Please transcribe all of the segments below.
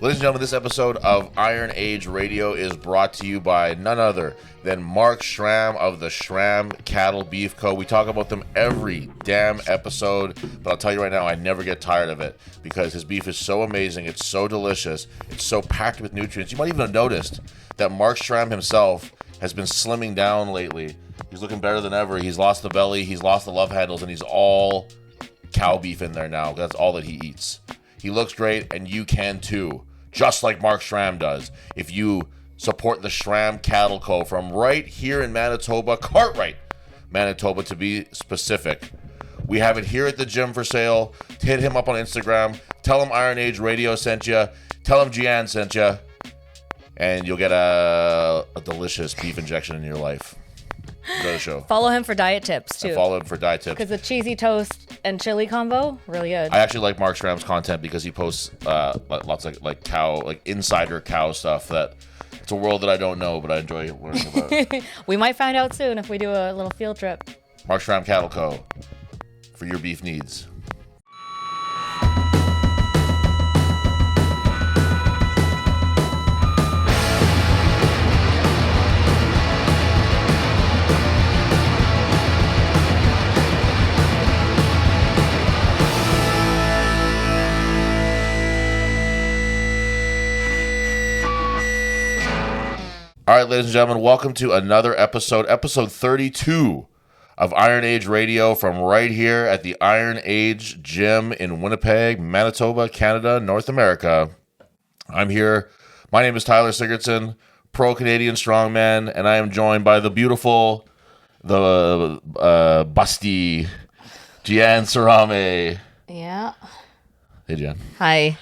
Ladies and gentlemen, this episode of Iron Age Radio is brought to you by none other than Mark Schram of the Schram Cattle Co. We talk about them every damn episode, but I'll tell you right now, I never get tired of it because his beef is so amazing, it's so delicious, it's so packed with nutrients. You might even have noticed that Mark Schram himself has been slimming down lately. He's looking better than ever. He's lost the belly, he's lost the love handles, and he's all cow beef in there now. That's all that he eats. He looks great, and you can too. Just like Mark Schram does. If you support the Schram Cattle Co. from right here in Manitoba, Cartwright, Manitoba to be specific. We have it here at the gym for sale. Hit him up on Instagram. Tell him Iron Age Radio sent you. Tell him Jian sent you. And you'll get a delicious beef injection in your life. Go to the show. Follow him for diet tips, too. Follow him for diet tips. Because the cheesy toast and chili combo, really good. I actually like Mark Schram's content because he posts lots of insider cow stuff that it's a world that I don't know, but I enjoy learning about. We might find out soon if we do a little field trip. Mark Schram Cattle Co. for your beef needs. All right, ladies and gentlemen, welcome to another episode 32 of Iron Age Radio from right here at the Iron Age Gym in Winnipeg, Manitoba, Canada, North America. I'm here. My name is Tyler Sigurdsson, pro-Canadian strongman, and I am joined by the beautiful, the busty Jian Sarame. Yeah. Hey, Jian. Hi.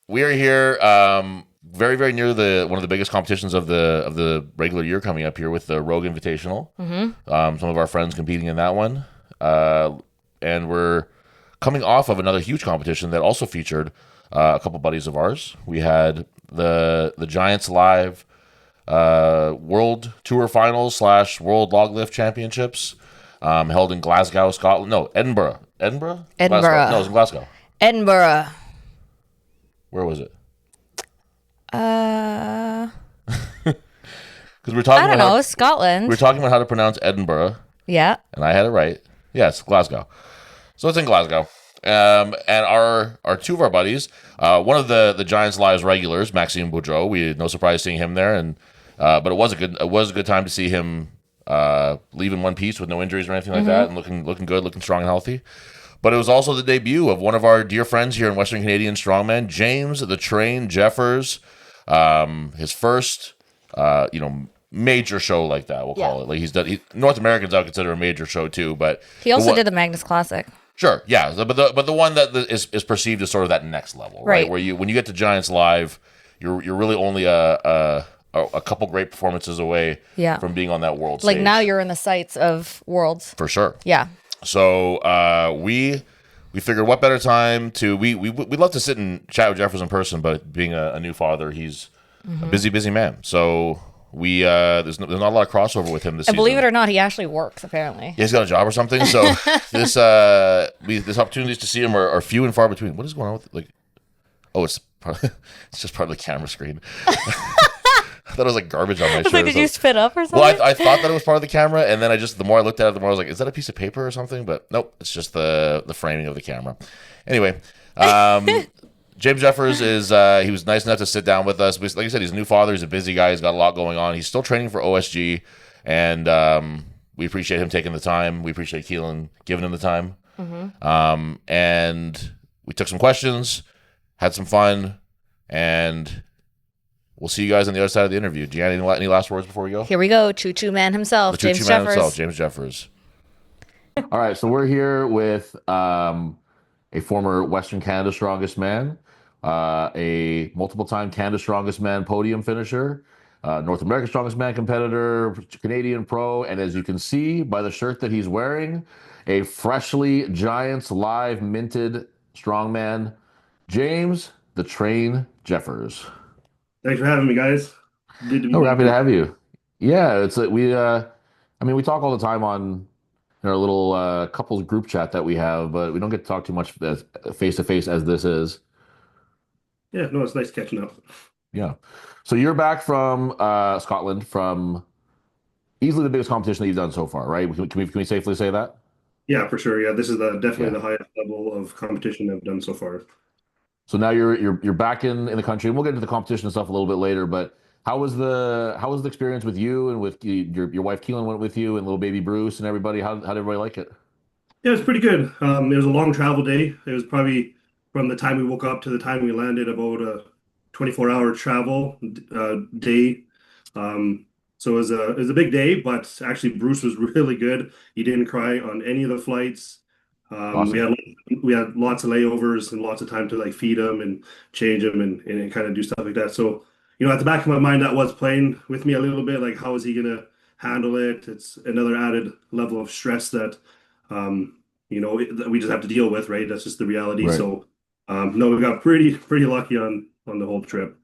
We are here very, very near one of the biggest competitions of the regular year coming up here with the Rogue Invitational. Mm-hmm. Some of our friends competing in that one. And we're coming off of another huge competition that also featured a couple buddies of ours. We had the Giants Live World Tour Finals / World Log Lift Championships held in Glasgow, Scotland. No, Edinburgh. Edinburgh? Glasgow. No, it was in Glasgow. Edinburgh. Where was it? Because we're talking. I don't know. Scotland. We're talking about how to pronounce Edinburgh. Yeah. And I had it right. Yes, Glasgow. So it's in Glasgow. And our two of our buddies, one of the Giants Lives regulars, Maxime Boudreau. We had no surprise seeing him there, and but it was a good time to see him leave in one piece with no injuries or anything like that, and looking good, looking strong and healthy. But it was also the debut of one of our dear friends here in Western Canadian strongman, James the Train Jeffers. His first, major show like that, we'll call it. Like he's done. North Americans, I would consider a major show too. But he also did the Magnus Classic. Sure, yeah, but the one that is perceived as sort of that next level, right? Where when you get to Giants Live, you're really only a couple great performances away from being on that world stage. Like now you're in the sights of Worlds for sure. Yeah. So we figured what better time to we'd love to sit and chat with Jeffers in person, but being a new father, he's a busy man. So we there's not a lot of crossover with him this season. And believe it or not, he actually works apparently. Yeah, he's got a job or something. So this opportunities to see him are few and far between. What is going on with it's just part of the camera screen. I thought it was like garbage on my shirt. Did you spit up or something? Well, I thought that it was part of the camera, and then the more I looked at it, the more I was like, is that a piece of paper or something? But nope, it's just the framing of the camera. Anyway, James Jeffers he was nice enough to sit down with us. Like I said, he's a new father. He's a busy guy. He's got a lot going on. He's still training for OSG, and we appreciate him taking the time. We appreciate Keelan giving him the time. And we took some questions, had some fun, and we'll see you guys on the other side of the interview. Jian, any last words before we go? Here we go. Choo-choo man himself, James Jeffers. James Jeffers. All right, so we're here with a former Western Canada Strongest Man, a multiple-time Canada Strongest Man podium finisher, North American Strongest Man competitor, Canadian pro, and as you can see by the shirt that he's wearing, a freshly Giants Live minted strongman, James the Train Jeffers. Thanks for having me, guys. Good to meet you. We're happy to have you. Yeah, it's we talk all the time on our little couples group chat that we have, but we don't get to talk too much face to face as this is. Yeah, no, it's nice catching up. Yeah. So you're back from Scotland from easily the biggest competition that you've done so far, right? Can we safely say that? Yeah, for sure. Yeah, this is definitely Yeah. the highest level of competition I've done so far. So now you're back in the country, and we'll get into the competition and stuff a little bit later. But how was the experience with you and with your wife Keelan went with you and little baby Bruce and everybody? How did everybody like it? Yeah, it was pretty good. It was a long travel day. It was probably from the time we woke up to the time we landed about a 24-hour travel day. Um, so it was a big day, but actually Bruce was really good. He didn't cry on any of the flights. Um, we Awesome. had we had lots of layovers and lots of time to like feed him and change him and kind of do stuff like that. So, at the back of my mind, that was playing with me a little bit. Like, how is he gonna handle it? It's another added level of stress that we just have to deal with, right? That's just the reality. Right. So, no, we got pretty lucky on the whole trip.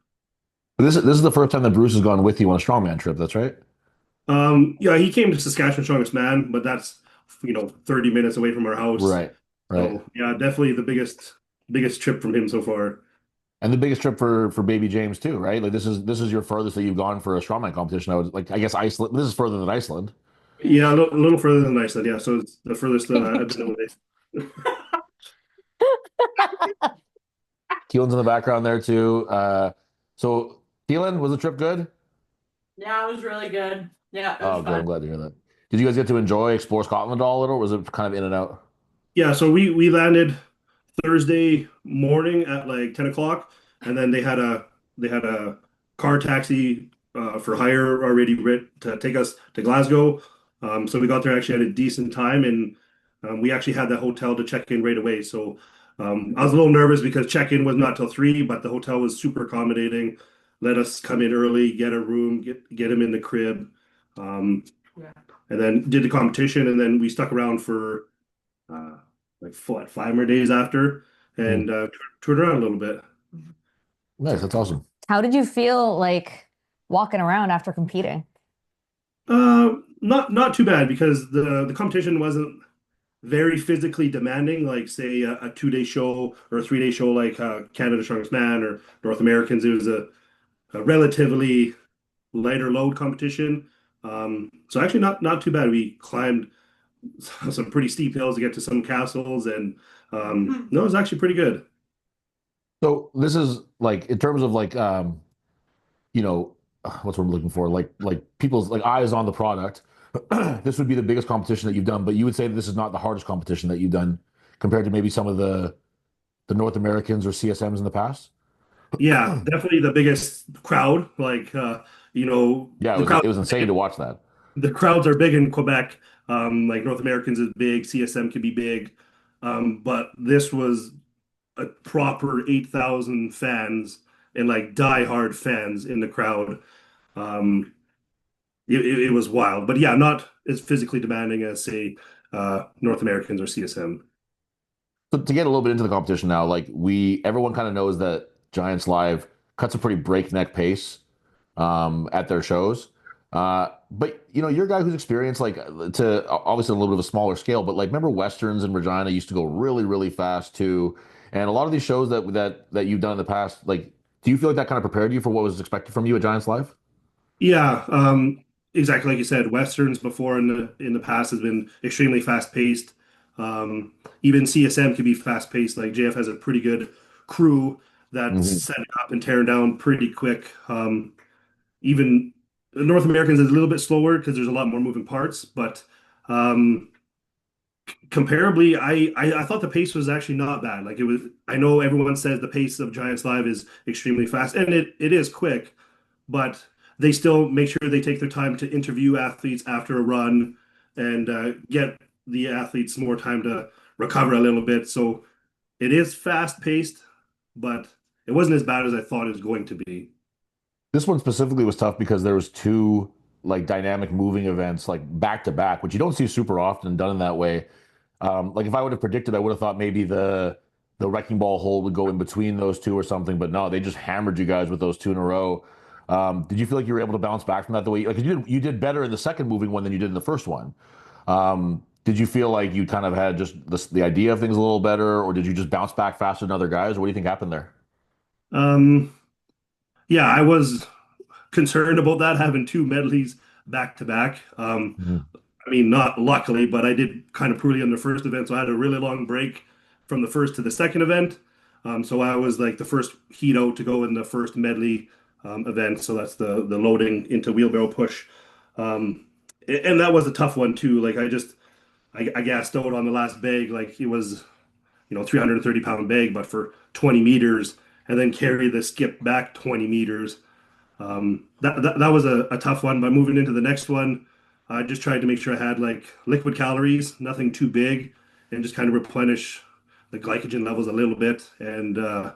This is the first time that Bruce has gone with you on a strongman trip. That's right. Yeah, he came to Saskatchewan Strongest Man, but that's 30 minutes away from our house. Right. Right. So yeah, definitely the biggest trip from him so far. And the biggest trip for baby James too, right? Like this is your furthest that you've gone for a strongman competition. I guess Iceland. This is further than Iceland. Yeah, a little further than Iceland. Yeah, so it's the furthest I've been away. Keelan's in the background there too. So Keelan, was the trip good? Yeah, it was really good. Yeah, it was Oh, good. I'm fun. glad to hear that. Did you guys get to explore Scotland at all, or was it kind of in and out? Yeah, so we landed Thursday morning at like 10 o'clock, and then they had a car taxi for hire already writ to take us to Glasgow. So we got there actually at a decent time, and we actually had the hotel to check in right away. So I was a little nervous because check-in was not till 3, but the hotel was super accommodating. Let us come in early, get a room, get him in the crib, um, Yeah. and then did the competition, and then we stuck around for uh, like what, 5 more days after, Hmm. and toured around a little bit. Nice. That's awesome. How did you feel like walking around after competing? Not too bad because the competition wasn't very physically demanding, like say a 2-day show or a 3-day show like Canada Strongest Man or North Americans. It was a relatively lighter load competition. So actually not too bad. We climbed some pretty steep hills to get to some castles, and no, it was actually pretty good. So this is like in terms of like you know what's what I'm looking for, like people's like eyes on the product. This would be the biggest competition that you've done, but you would say that this is not the hardest competition that you've done compared to maybe some of the North Americans or CSMs in the past. Yeah, definitely the biggest crowd. Like Yeah, the crowd it was insane to watch that. the crowds are big in Quebec. Like North Americans is big, CSM can be big. But this was a proper 8,000 fans and like diehard fans in the crowd. Um, it was wild, but yeah, not as physically demanding as say North Americans or CSM. So to get a little bit into the competition now, like everyone kind of knows that Giants Live cuts a pretty breakneck pace at their shows. But you're a guy who's experienced like to obviously a little bit of a smaller scale, but like remember Westerns in Regina used to go really, really fast too. And a lot of these shows that you've done in the past, like, do you feel like that kind of prepared you for what was expected from you at Giants Live? Yeah, exactly like you said, Westerns before in the past has been extremely fast paced. Even CSM can be fast paced. Like JF has a pretty good crew that's Hmm. setting up and tearing down pretty quick. Even North Americans is a little bit slower because there's a lot more moving parts, but um, comparably, I thought the pace was actually not bad. Like it was, I know everyone says the pace of Giants Live is extremely fast, and it is quick, but they still make sure they take their time to interview athletes after a run and get the athletes more time to recover a little bit. So it is fast paced, but it wasn't as bad as I thought it was going to be. This one specifically was tough because there was two like dynamic moving events like back to back, which you don't see super often done in that way. Like if I would have predicted, I would have thought maybe the wrecking ball hold would go in between those two or something, but no, they just hammered you guys with those two in a row. Did you feel like you were able to bounce back from that the way like you did better in the second moving one than you did in the first one? Did you feel like you kind of had just the idea of things a little better, or did you just bounce back faster than other guys? What do you think happened there? Um, yeah, I was concerned about that having two medleys back to back. Mhm. I mean, not luckily, but I did kind of poorly on the first event, so I had a really long break from the first to the second event. So I was like the first heat out to go in the first medley event. So that's the loading into wheelbarrow push, and that was a tough one too. Like I gassed out on the last bag, like it was 330 pound bag, but for 20 meters, and then carry the skip back 20 meters. That was a tough one, but moving into the next one, I just tried to make sure I had like liquid calories, nothing too big, and just kind of replenish the glycogen levels a little bit. And I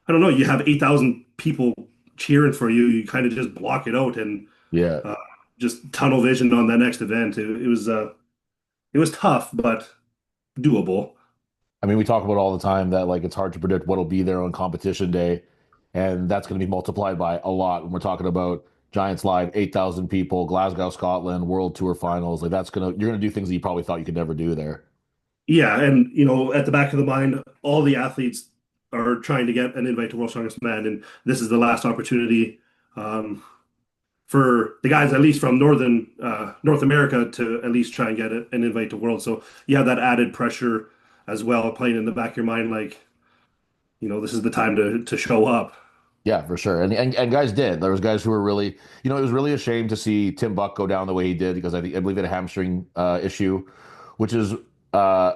don't know, you have 8,000 people cheering for you. You kind of just block it out and Yeah. uh, just tunnel vision on that next event. It was tough, but doable. I mean, we talk about all the time that like it's hard to predict what'll be there on competition day, and that's going to be multiplied by a lot when we're talking about Giants Live, 8,000 people, Glasgow, Scotland, World Tour Finals. Like you're gonna do things that you probably thought you could never do there. Yeah, and at the back of the mind, all the athletes are trying to get an invite to World's Strongest Man, and this is the last opportunity um, for the guys, at least from North America, to at least try and get an invite to World. So you have that added pressure as well, playing in the back of your mind, like this is the time to show up. Yeah, for sure. And guys did. There was guys who were really, it was really a shame to see Tim Buck go down the way he did because I believe he had a hamstring issue, which is uh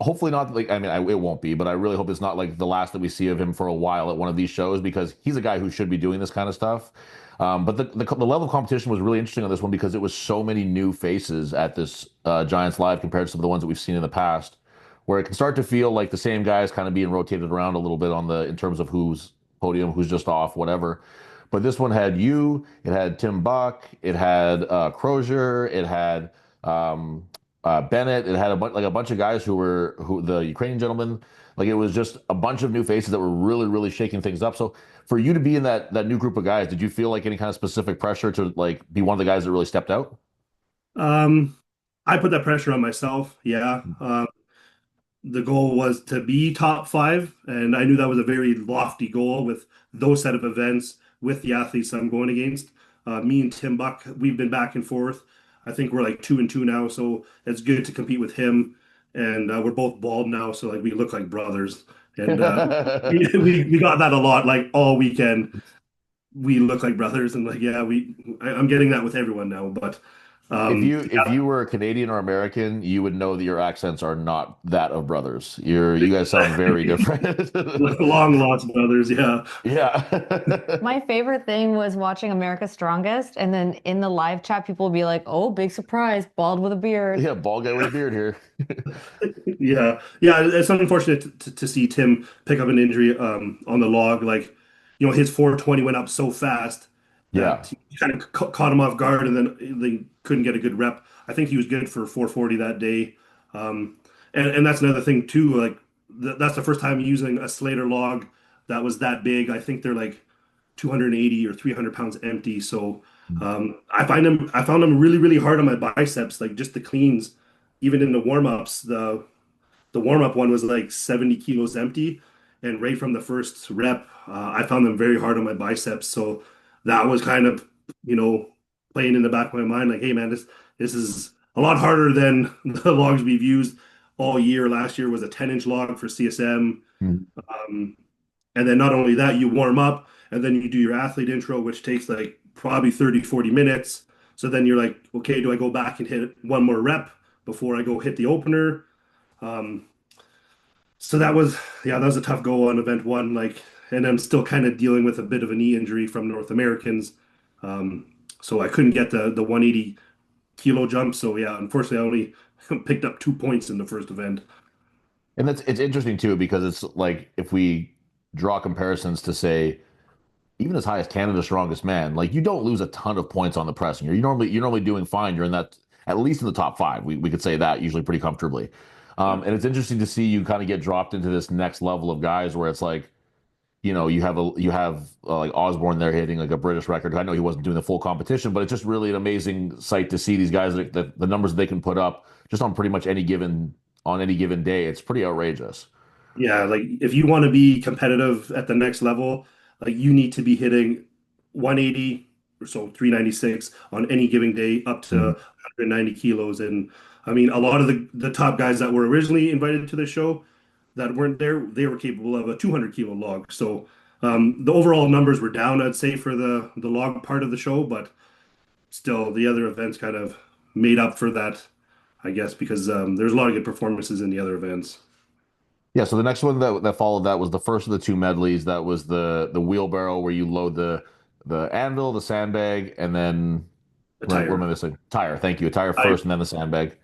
hopefully not like it won't be, but I really hope it's not like the last that we see of him for a while at one of these shows because he's a guy who should be doing this kind of stuff. But the level of competition was really interesting on this one because it was so many new faces at this Giants Live compared to some of the ones that we've seen in the past, where it can start to feel like the same guys kind of being rotated around a little bit on the in terms of who's podium, who's just off, whatever. But this one had you, it had Tim Buck, it had Crozier, it had Bennett. It had a bunch of guys who the Ukrainian gentleman. Like it was just a bunch of new faces that were really really shaking things up. So for you to be in that new group of guys, did you feel like any kind of specific pressure to like be one of the guys that really stepped out? Um, I put that pressure on myself. Yeah. The goal was to be top five, and I knew that was a very lofty goal with those set of events with the athletes I'm going against. Me and Tim Buck, we've been back and forth. I think we're like 2-2 now, so it's good to compete with him. And we're both bald now, so like we look like brothers. And we got that a lot, like all weekend. We look like brothers, and like yeah, I'm getting that with everyone now. But If you were Canadian or American, you would know that your accents are not that of brothers. You guys sound very different. long lost brothers, yeah. Yeah. My favorite thing was watching America's Strongest, and then in the live chat, people would be like, "Oh, big surprise, bald with a beard." Yeah, bald guy with a beard here. Yeah, yeah, it's unfortunate to see Tim pick up an injury on the log. Like, his 420 went up so fast Yeah. that he kind of caught him off guard, and then they couldn't get a good rep. I think he was good for 440 that day. Um, and that's another thing too. Like, that's the first time using a Slater log that was that big. I think they're like 280 or 300 pounds empty. So I found them really, really hard on my biceps, like just the cleans, even in the warm ups. The warm up one was like 70 kilos empty, and right from the first rep, I found them very hard on my biceps. So that was kind of you know playing in the back of my mind, like, hey man, this is a lot harder than the logs we've used all year. Last year was a 10-inch log for CSM. Mm. Um, and then not only that, you warm up and then you do your athlete intro, which takes like probably 30-40 minutes. So then you're like, okay, do I go back and hit one more rep before I go hit the opener? Um, so yeah, that was a tough goal on event one. Like, and I'm still kind of dealing with a bit of a knee injury from North Americans. So I couldn't get the 180 kilo jump. So yeah, unfortunately, I only picked up 2 points in the first event. And it's interesting too because it's like if we draw comparisons to say even as high as Canada's strongest man, like you don't lose a ton of points on the pressing. You're normally doing fine. You're in that at least in the top five. We could say that usually pretty comfortably. Yeah. And it's interesting to see you kind of get dropped into this next level of guys where it's like, you have like Osborne there hitting like a British record. I know he wasn't doing the full competition, but it's just really an amazing sight to see these guys the numbers they can put up just on pretty much any given day. It's pretty outrageous. Yeah, like if you want to be competitive at the next level, like you need to be hitting 180 or so 396 on any given day up to Mhm. 190 kilos. And I mean, a lot of the top guys that were originally invited to the show that weren't there, they were capable of a 200 kilo log. So the overall numbers were down, I'd say, for the log part of the show, but still the other events kind of made up for that, I guess, because there's a lot of good performances in the other events. Yeah, so the next one that followed that was the first of the two medleys. That was the wheelbarrow where you load the anvil, the sandbag, and then The what am I tire. missing? Tire. Thank you. A tire I, first, and then the sandbag.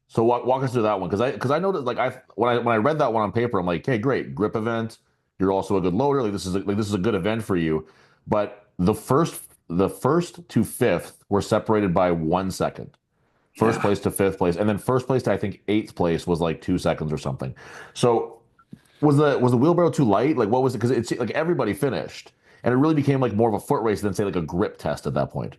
So walk us through that one because I noticed like when I read that one on paper, I'm like, hey, great grip event. You're also a good loader. Like this is a good event for you. But the first to fifth were separated by 1 second. First yeah. place to fifth place, and then first place to I think eighth place was like 2 seconds or something. So was the wheelbarrow too light? Like what was it? Because it's like everybody finished, and it really became like more of a foot race than say like a grip test at that point.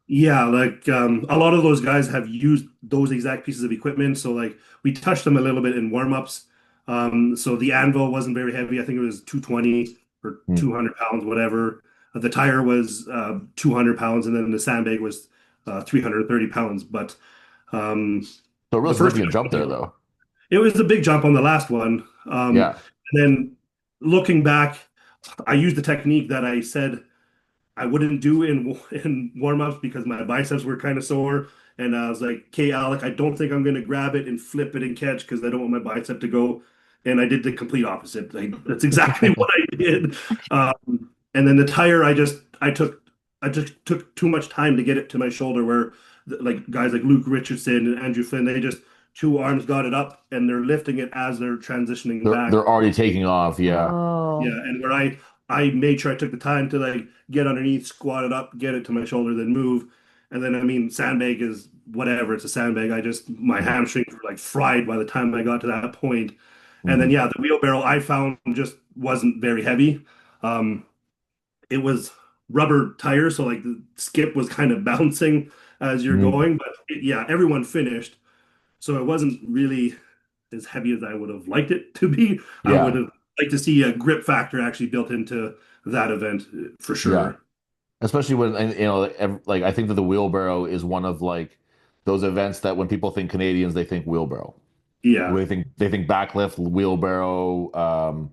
Yeah, like a lot of those guys have used those exact pieces of equipment. So like we touched them a little bit in warm-ups. So the anvil wasn't very heavy. I think it was 220 or Hmm. 200 pounds, whatever. The tire was 200 pounds, and then the sandbag was 330 pounds. But um, So a real the first significant jump there, though. it was a big jump on the last one. Yeah. And then looking back, I used the technique that I said I wouldn't do in warm-ups because my biceps were kind of sore. And I was like, okay, Alec, I don't think I'm going to grab it and flip it and catch because I don't want my bicep to go. And I did the complete opposite. Like, that's exactly what I did. And then the tire, I just took too much time to get it to my shoulder. Where like guys like Luke Richardson and Andrew Flynn, they just two arms got it up and they're lifting it as they're transitioning back. They're already taking off. Yeah. Yeah, Oh, and where I made sure I took the time to like get underneath, squat it up, get it to my shoulder, then move. And then I mean sandbag is whatever, it's a sandbag. I just my Mhm. hamstrings were like fried by the time I got to that point. And then Mhm. yeah, the wheelbarrow I found just wasn't very heavy. Um it was rubber tires, so like the skip was kind of bouncing as you're Mhm. going, but yeah, everyone finished. So it wasn't really as heavy as I would have liked it to be. I would Yeah. have liked to see a grip factor actually built into that event for Yeah. sure. Especially when and, like I think that the wheelbarrow is one of like those events that when people think Canadians, they think wheelbarrow. Yeah. They think backlift, wheelbarrow.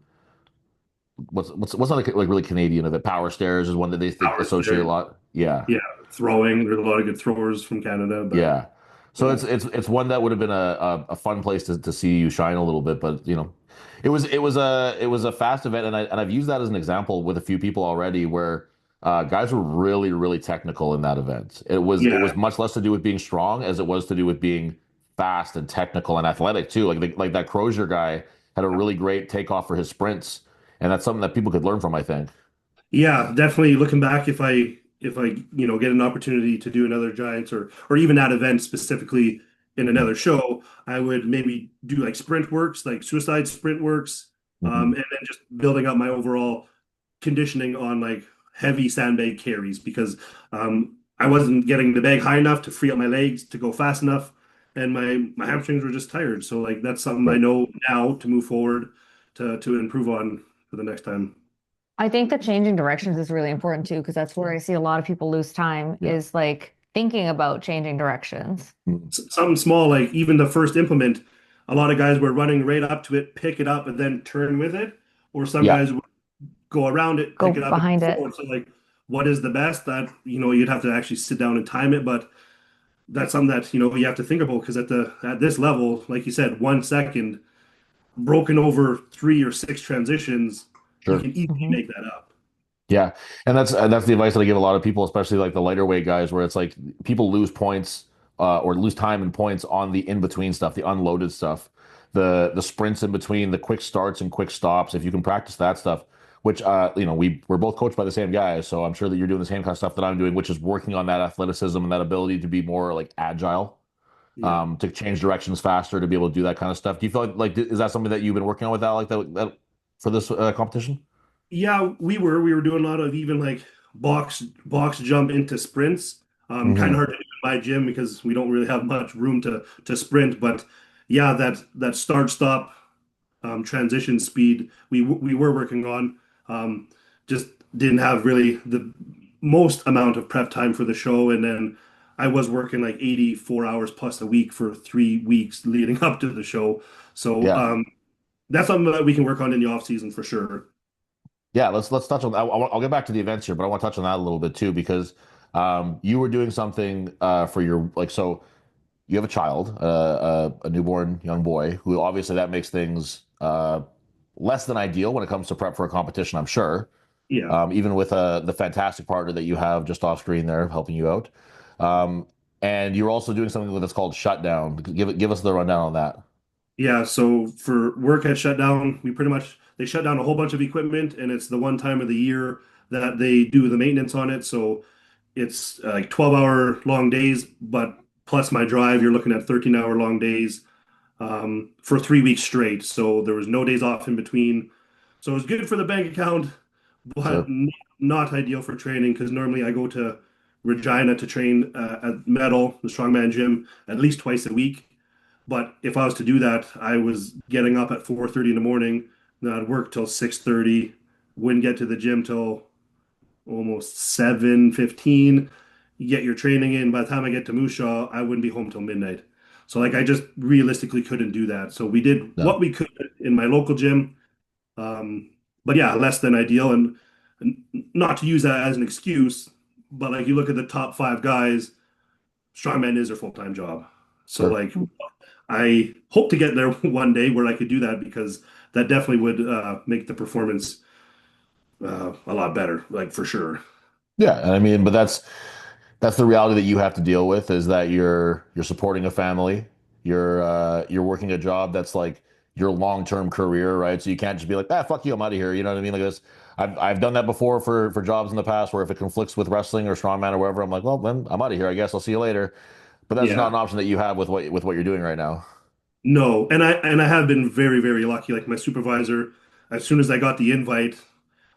What's not like really Canadian of it? Power stairs is one that they think Hours associate a there. lot. Yeah. Yeah. Throwing. There's a lot of good throwers from Canada, but Yeah. So yeah. it's one that would have been a fun place to see you shine a little bit, but it was a fast event, and I've used that as an example with a few people already where guys were really really technical in that event. It was Yeah. much less to do with being strong as it was to do with being fast and technical and athletic too. Like that Crozier guy had a really great takeoff for his sprints, and that's something that people could learn from, I think. Yeah, definitely looking back, if I get an opportunity to do another Giants or even that event specifically in another show, I would maybe do like sprint works, like suicide sprint works, Mhm. and then just building up my overall conditioning on like heavy sandbag carries because I wasn't getting the bag high enough to free up my legs to go fast enough, and my hamstrings were just tired. So like that's something I Right. know now to move forward to improve on for the next time. I think that changing directions is really important too, because that's where I see a lot of people lose time Yeah. is like thinking about changing directions. Mhm. Something small, like even the first implement, a lot of guys were running right up to it, pick it up, and then turn with it. Or some Yeah. guys would go around it, Go pick it up, and behind go it. forward. So, like, what is the best? That you'd have to actually sit down and time it, but that's something that you have to think about because at this level, like you said, 1 second broken over 3 or 6 transitions, you Sure. can easily Hmm. make that up. Yeah, and that's the advice that I give a lot of people, especially like the lighter weight guys, where it's like people lose points or lose time and points on the in between stuff, the unloaded stuff, the sprints in between, the quick starts and quick stops. If you can practice that stuff, which we're both coached by the same guys, so I'm sure that you're doing the same kind of stuff that I'm doing, which is working on that athleticism and that ability to be more like agile, Yeah. to change directions faster, to be able to do that kind of stuff. Do you feel like is that something that you've been working on with that for this competition? Yeah, we were doing a lot of even like box jump into sprints. Kind of Hmm. hard to do in my gym because we don't really have much room to sprint. But yeah, that start stop transition speed we were working on. Um, just didn't have really the most amount of prep time for the show, and then I was working like 84 hours plus a week for 3 weeks leading up to the show. So Yeah. that's something that we can work on in the off season for sure. Yeah, let's touch on that. I'll get back to the events here, but I want to touch on that a little bit too because you were doing something for your like so you have a child, a newborn young boy who obviously that makes things less than ideal when it comes to prep for a competition, I'm sure. Yeah. Even with the fantastic partner that you have just off screen there helping you out. Um, and you're also doing something that's called shutdown. Give us the rundown on that. Yeah, so for work at shutdown, we pretty much they shut down a whole bunch of equipment, and it's the one time of the year that they do the maintenance on it. So it's like 12-hour long days, but plus my drive, you're looking at 13-hour long days for 3 weeks straight. So there was no days off in between. So it was good for the bank account, but Sure. not ideal for training because normally I go to Regina to train at Metal, the strongman gym, at least twice a week. But if I was to do that, I was getting up at 4:30 in the morning, then I'd work till 6:30, wouldn't get to the gym till almost 7:15. You get your training in. By the time I get to Moose Jaw, I wouldn't be home till midnight. So like I just realistically couldn't do that. So we did what No. we could in my local gym. Um, but yeah, less than ideal. And not to use that as an excuse, but like you look at the top five guys, strongman is their full-time job. So Sure. like I hope to get there one day where I could do that because that definitely would make the performance a lot better, like for sure. Yeah, and I mean, but that's the reality that you have to deal with is that you're supporting a family, you're working a job that's like your long-term career, right? So you can't just be like, ah, fuck you, I'm out of here. You know what I mean? Like this, I've done that before for jobs in the past where if it conflicts with wrestling or strongman or whatever, I'm like, well, then I'm out of here. I guess I'll see you later. But that's not Yeah. an option that you have with what you're doing right now. No, and I have been very, very lucky. Like my supervisor, as soon as I got the invite,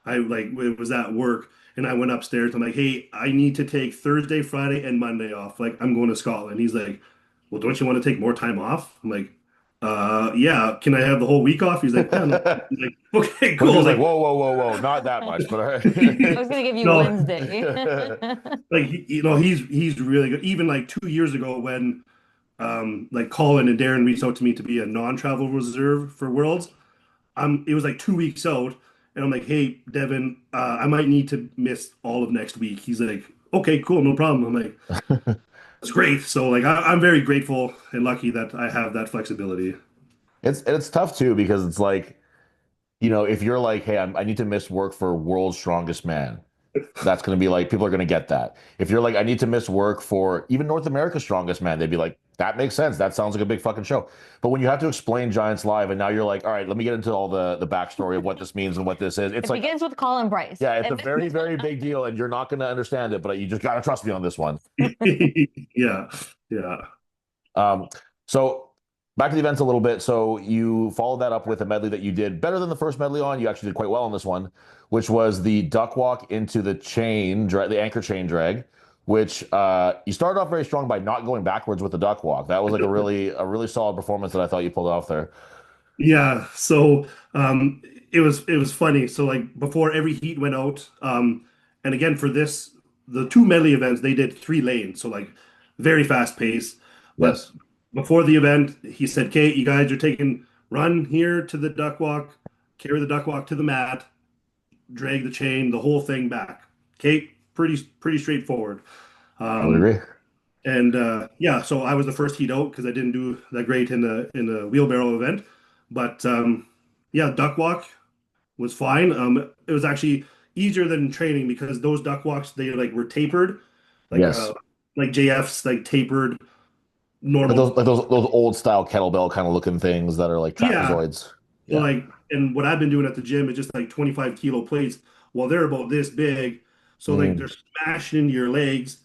I like it was at work and I went upstairs. I'm like, hey, I need to take Thursday, Friday, and Monday off. Like I'm going to Scotland. He's like, well, don't you want to take more time off? I'm like, yeah, can I have the whole week off? He's like, yeah, no. I'm like, okay, But he cool. was like, Like, whoa, whoa, whoa, whoa, not that much, but all I was right. gonna give you no, Wednesday. like he's really good. Even like 2 years ago when like Colin and Darren reached out to me to be a non-travel reserve for Worlds. It was like 2 weeks out, and I'm like, hey, Devin, I might need to miss all of next week. He's like, okay, cool, no problem. I'm like, it's great. So like, I'm very grateful and lucky that I have that flexibility. It's tough too because it's like, you know, if you're like, hey, I need to miss work for World's Strongest Man, that's going to be like, people are going to get that. If you're like, I need to miss work for even North America's Strongest Man, they'd be like, that makes sense. That sounds like a big fucking show. But when you have to explain Giants Live and now you're like, all right, let me get into all the backstory of what this means and what this is. It's It like, begins with Colin Bryce. yeah, it's a And very, very big deal and you're not going to understand it, but you just got to trust me on this one. Yeah, yeah, Um, so back to the events a little bit. So you followed that up with a medley that you did better than the first medley on. You actually did quite well on this one, which was the duck walk into the the anchor chain drag, which you started off very strong by not going backwards with the duck walk. That was like a really solid performance that I thought you pulled off there. yeah. So it was funny. So like before every heat went out, and again for this, the two medley events they did 3 lanes, so like very fast pace. But Yes. before the event, he said, "Kate, you guys are taking run here to the duck walk, carry the duck walk to the mat, drag the chain, the whole thing back." Kate, pretty straightforward. I would Um, agree. and yeah, so I was the first heat out because I didn't do that great in the wheelbarrow event. But yeah, duck walk was fine. It was actually easier than training because those duck walks they like were tapered, like Yes. like JF's like tapered Like normal. those old style kettlebell kind of looking things that are like Yeah. trapezoids. So Yeah. like, and what I've been doing at the gym is just like 25 kilo plates. Well, they're about this big, so like Mm, they're smashing into your legs.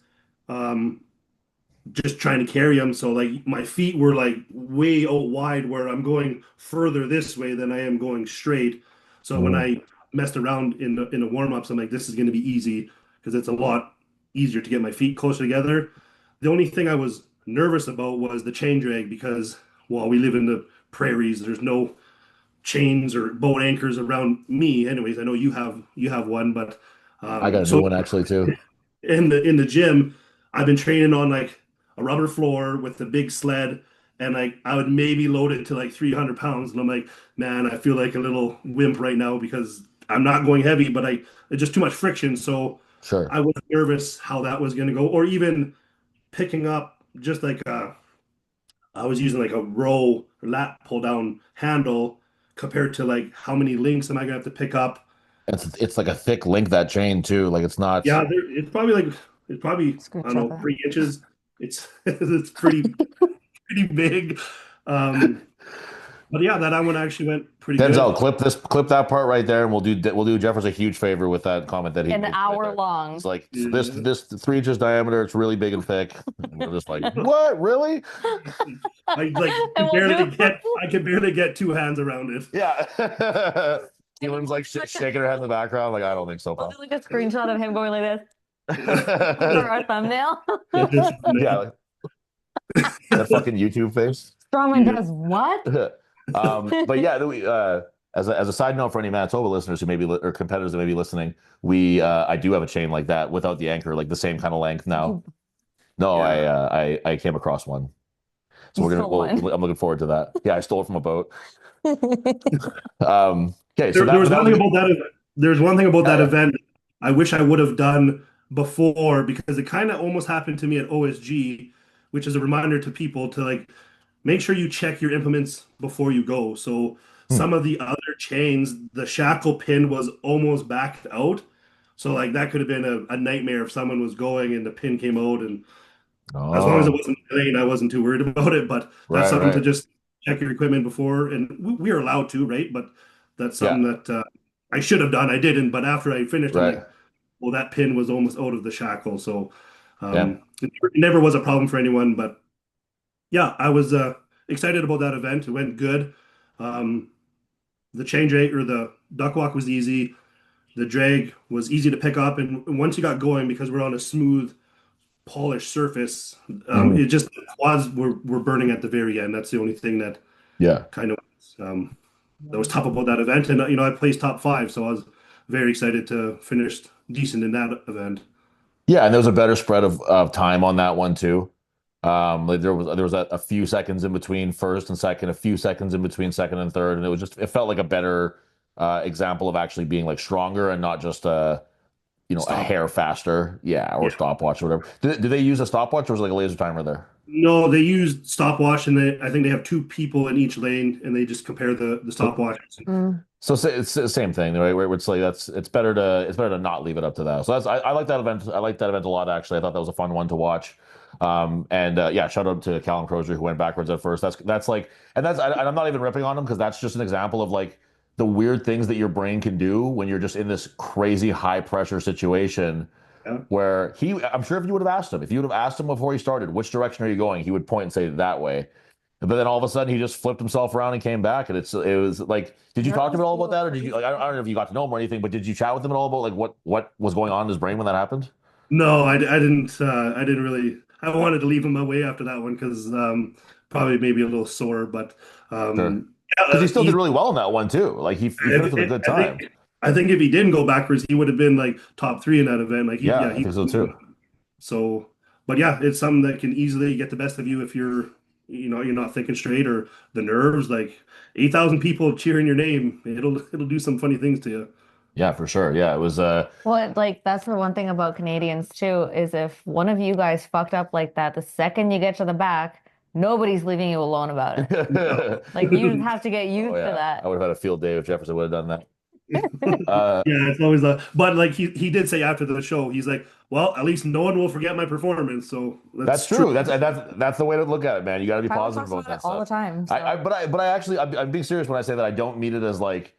Um, just trying to carry them. So like my feet were like way out wide where I'm going further this way than I am going straight. So when mm. I messed around in the warm-ups, I'm like, this is going to be easy because it's a lot easier to get my feet closer together. The only thing I was nervous about was the chain drag because, well, we live in the prairies. There's no chains or boat anchors around me. Anyways, I know you have one, but I got a new so one actually too. in the gym, I've been training on like a rubber floor with a big sled, and like I would maybe load it to like 300 pounds, and I'm like, man, I feel like a little wimp right now because I'm not going heavy, but it's just too much friction. So Sure. I was nervous how that was going to go, or even picking up just like I was using like a row lat pull down handle compared to like how many links am I gonna have to pick up? It's like a thick link, that chain too. Like it's not. Yeah, it's probably I Scooch don't up know it. 3 inches. It's it's pretty big. Um, but yeah, that one actually went pretty Denzel, good. clip that part right there, and we'll do Jeffers a huge favor with that comment that he An made right hour there. It's long. like Yeah. this 3 inches diameter. It's really big and thick. And we're just like, what? Really? I like And we'll do I can barely get 2 hands around it. Yeah. Keelan's like shaking her head in the background, like I don't think so, we'll pal. do like a screenshot of him going like this for our thumbnail. Yeah, just Yeah, like that fucking YouTube face. Strongman yeah. does what? But yeah, as a side note for any Manitoba listeners who maybe or competitors that may be listening, we I do have a chain like that without the anchor, like the same kind of length now. No, Yeah. I came across one, so You we're gonna. stole one. I'm looking forward to that. Yeah, I stole it from a boat. Okay, so There was that one was a thing good. about that. There's one thing about Yeah, that yeah. event I wish I would have done before because it kind of almost happened to me at OSG, which is a reminder to people to like make sure you check your implements before you go. So Hmm. some of the other chains, the shackle pin was almost backed out. So like that could have been a nightmare if someone was going and the pin came out. And as long as it Oh, wasn't lane, I wasn't too worried about it. But that's right, something to right. just check your equipment before. And we are allowed to, right? But that's Yeah, something that I should have done. I didn't. But after I finished, I'm right. like, well, that pin was almost out of the shackle. So Yeah, it never was a problem for anyone. But yeah, I was excited about that event. It went good. Um, the change rate or the duck walk was easy. The drag was easy to pick up, and once you got going, because we're on a smooth, polished surface, mhm. it just the quads were burning at the very end. That's the only thing that Yeah. kind of that was tough about that event. And I placed top five, so I was very excited to finish decent in that event. Yeah, and there was a better spread of time on that one too. Like there was a few seconds in between first and second, a few seconds in between second and third, and it felt like a better example of actually being like stronger and not just a Stop. hair faster, yeah, or Yeah. stopwatch or whatever. Do they use a stopwatch or was it like a laser timer there? No, they used stopwatch, and I think they have two people in each lane, and they just compare the So stopwatch. Mm. it's the same thing, right? Where it's like it's better to not leave it up to that. So I like that event. I like that event a lot actually. I thought that was a fun one to watch. And yeah, shout out to Callum Crozier who went backwards at first. That's like, and I'm not even ripping on him because that's just an example of like the weird things that your brain can do when you're just in this crazy high pressure situation Yeah. where I'm sure if you would have asked him, if you would have asked him before he started, which direction are you going? He would point and say that way. But then all of a sudden he just flipped himself around and came back. And it was like, did you talk to him at all about that? Or did you like, I don't know if you got to know him or anything, but did you chat with him at all about like what was going on in his brain when that happened? No, I didn't. I didn't really. I wanted to leave him away after that one because probably maybe a little sore, but Sure. yeah, Because he still did he's. really well in that one too. Like he I, finished with a good I time. think I think if he didn't go backwards, he would have been like top three in that event. Like Yeah, yeah, I think so too. so. But yeah, it's something that can easily get the best of you if you're not thinking straight or the nerves. Like 8,000 people cheering your name, it'll do some funny things to you. Yeah, for sure. Yeah, it was Well, like that's the one thing about Canadians too, is if one of you guys fucked up like that, the second you get to the back, nobody's leaving you alone about it. Like you just have to get Oh used to yeah. I that. would have had a field day if Jefferson would have done that. Uh Yeah, it's always but like he did say after the show, he's like, well, at least no one will forget my performance. So That's that's true. true. That's the way to look at it, man. You got to be Tyler positive talks about about it that all the stuff. time. I So but I actually I'm being serious when I say that I don't mean it as like,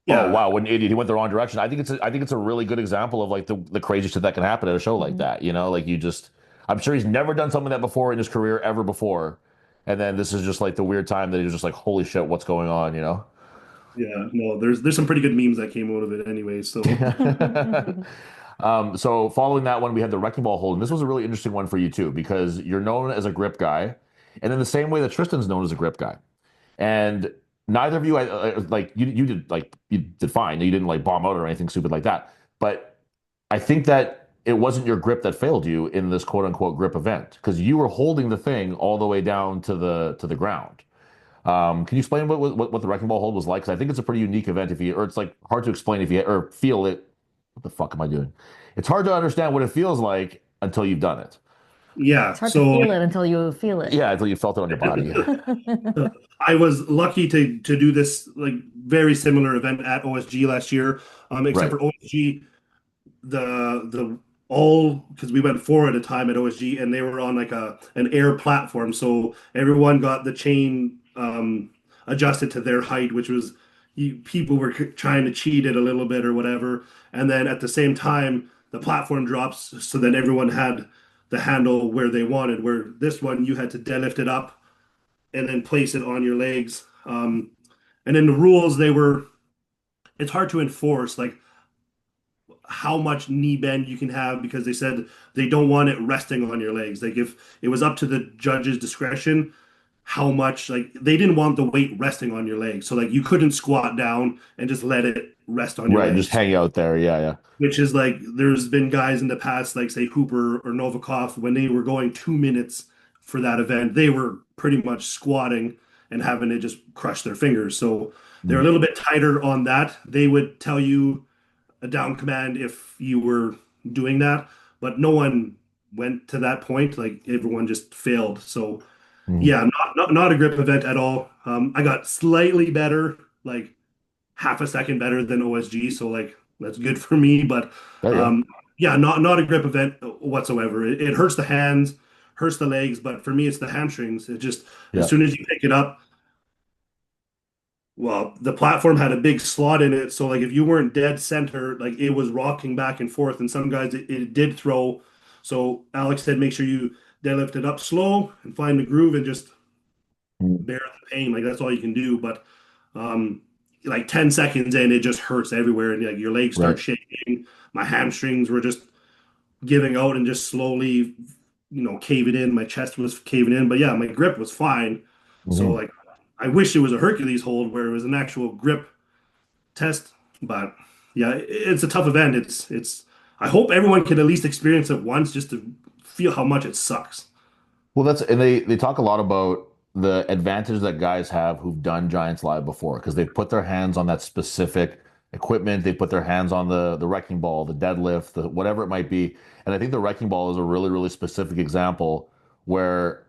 oh Yeah. wow, what an idiot, he went the wrong direction. I think it's a really good example of like the crazy shit that can happen at a show like mhm. that. Like you just I'm sure he's never done something like that before in his career ever before. And then this is just like the weird time that he was just like, holy shit, what's going on? Yeah, no, there's some pretty good memes that came out of it anyway. So So following that one, we had the wrecking ball hold, and this was a really interesting one for you too, because you're known as a grip guy, and in the same way that Tristan's known as a grip guy. And neither of you, like you did fine. You didn't like bomb out or anything stupid like that. But I think that it wasn't your grip that failed you in this quote unquote grip event because you were holding the thing all the way down to the ground. Can you explain what the wrecking ball hold was like? Because I think it's a pretty unique event if you, or it's like hard to explain if you or feel it. What the fuck am I doing? It's hard to understand what it feels like until you've done it. It's Yeah. hard to feel it until you feel it. Yeah, until you felt it on your body. I was lucky to do this like very similar event at OSG last year. Except Right. for OSG, the all because we went four at a time at OSG and they were on like a an air platform, so everyone got the chain adjusted to their height, which was people were trying to cheat it a little bit or whatever. And then at the same time, the platform drops, so then everyone had the handle where they wanted. Where this one, you had to deadlift it up and then place it on your legs. And then the rules, they were it's hard to enforce. Like how much knee bend you can have because they said they don't want it resting on your legs. Like if it was up to the judge's discretion, how much like they didn't want the weight resting on your legs. So like you couldn't squat down and just let it rest on your Right. Just legs. hang out there. Yeah, yeah. Which is like there's been guys in the past, like say Hooper or Novikov, when they were going 2 minutes for that event, they were pretty much squatting and having to just crush their fingers. So they're a Mm. little bit tighter on that. They would tell you a down command if you were doing that, but no one went to that point. Like everyone just failed. So Mhm. yeah, not a grip event at all. I got slightly better, like half a second better than OSG, so like that's good for me. But There you go. um, yeah, not a grip event whatsoever. It hurts the hands, hurts the legs, but for me, it's the hamstrings. It just as Yeah. soon as you pick it up, well, the platform had a big slot in it, so like if you weren't dead center, like it was rocking back and forth, and some guys it did throw. So Alex said, make sure you deadlift it up slow and find the groove and just Mm. bear the pain. Like that's all you can do. But um, like 10 seconds in, it just hurts everywhere, and like your legs start Right. shaking. My hamstrings were just giving out and just slowly, caving in. My chest was caving in, but yeah, my grip was fine. So Hmm. like, I wish it was a Hercules hold where it was an actual grip test, but yeah, it's a tough event. It's. I hope everyone can at least experience it once just to feel how much it sucks. Well, that's and they talk a lot about the advantage that guys have who've done Giants Live before because they've put their hands on that specific equipment. They put their hands on the wrecking ball, the deadlift, the whatever it might be. And I think the wrecking ball is a really specific example where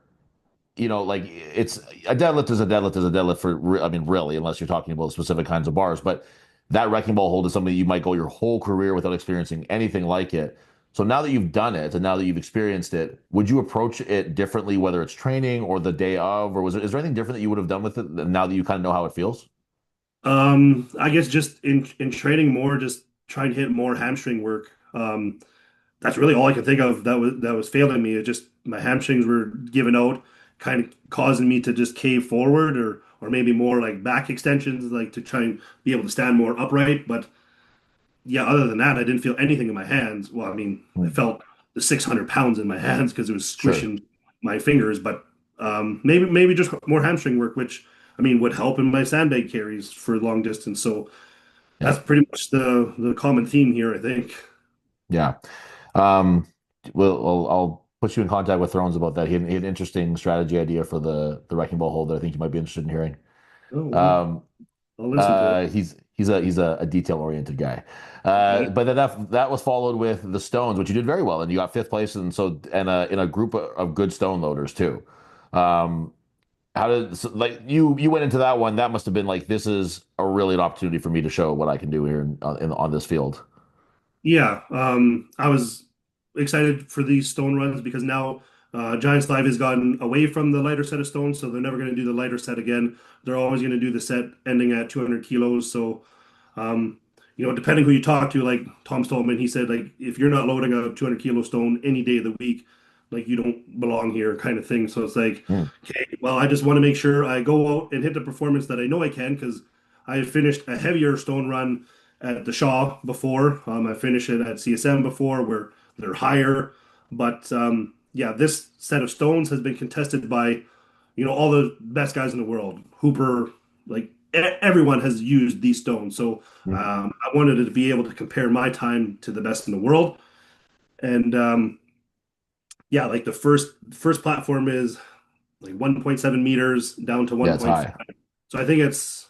like it's a deadlift is a deadlift is a deadlift for, I mean, really, unless you're talking about specific kinds of bars. But that wrecking ball hold is something that you might go your whole career without experiencing anything like it. So now that you've done it and now that you've experienced it, would you approach it differently, whether it's training or the day of, or is there anything different that you would have done with it now that you kind of know how it feels? I guess just in training more, just trying to hit more hamstring work. That's really all I could think of that was failing me. It just my hamstrings were giving out, kind of causing me to just cave forward or maybe more like back extensions, like to try and be able to stand more upright. But yeah, other than that, I didn't feel anything in my hands. Well, I mean, I Hmm. felt the 600 pounds in my hands because it was Sure. squishing my fingers. But maybe just more hamstring work, which I mean would help in my sandbag carries for long distance. So Yeah. that's pretty much the common theme here, I think. Yeah. Um, well, I'll put you in contact with Thrones about that. He had an interesting strategy idea for the wrecking ball hold that I think you might be interested in hearing. Oh, well, Um, I'll listen to it. he's a detail oriented guy. Okay. But then that was followed with the stones, which you did very well, and you got fifth place, and so and in a group of good stone loaders too. Um, how did so, like you went into that one? That must have been like this is a really an opportunity for me to show what I can do here on this field. Yeah, I was excited for these stone runs because now Giants Live has gotten away from the lighter set of stones, so they're never going to do the lighter set again. They're always going to do the set ending at 200 kilos. So, um, depending who you talk to, like Tom Stolman, he said like if you're not loading a 200 kilo stone any day of the week, like you don't belong here, kind of thing. So it's like, Mm. okay, well, I just want to make sure I go out and hit the performance that I know I can because I finished a heavier stone run at the Shaw before. I finished it at CSM before, where they're higher. But yeah, this set of stones has been contested by all the best guys in the world. Hooper, like everyone has used these stones. So Mhm. I wanted to be able to compare my time to the best in the world. And yeah, like the first platform is like 1.7 meters down to Yeah, it's 1.5. high. So I think it's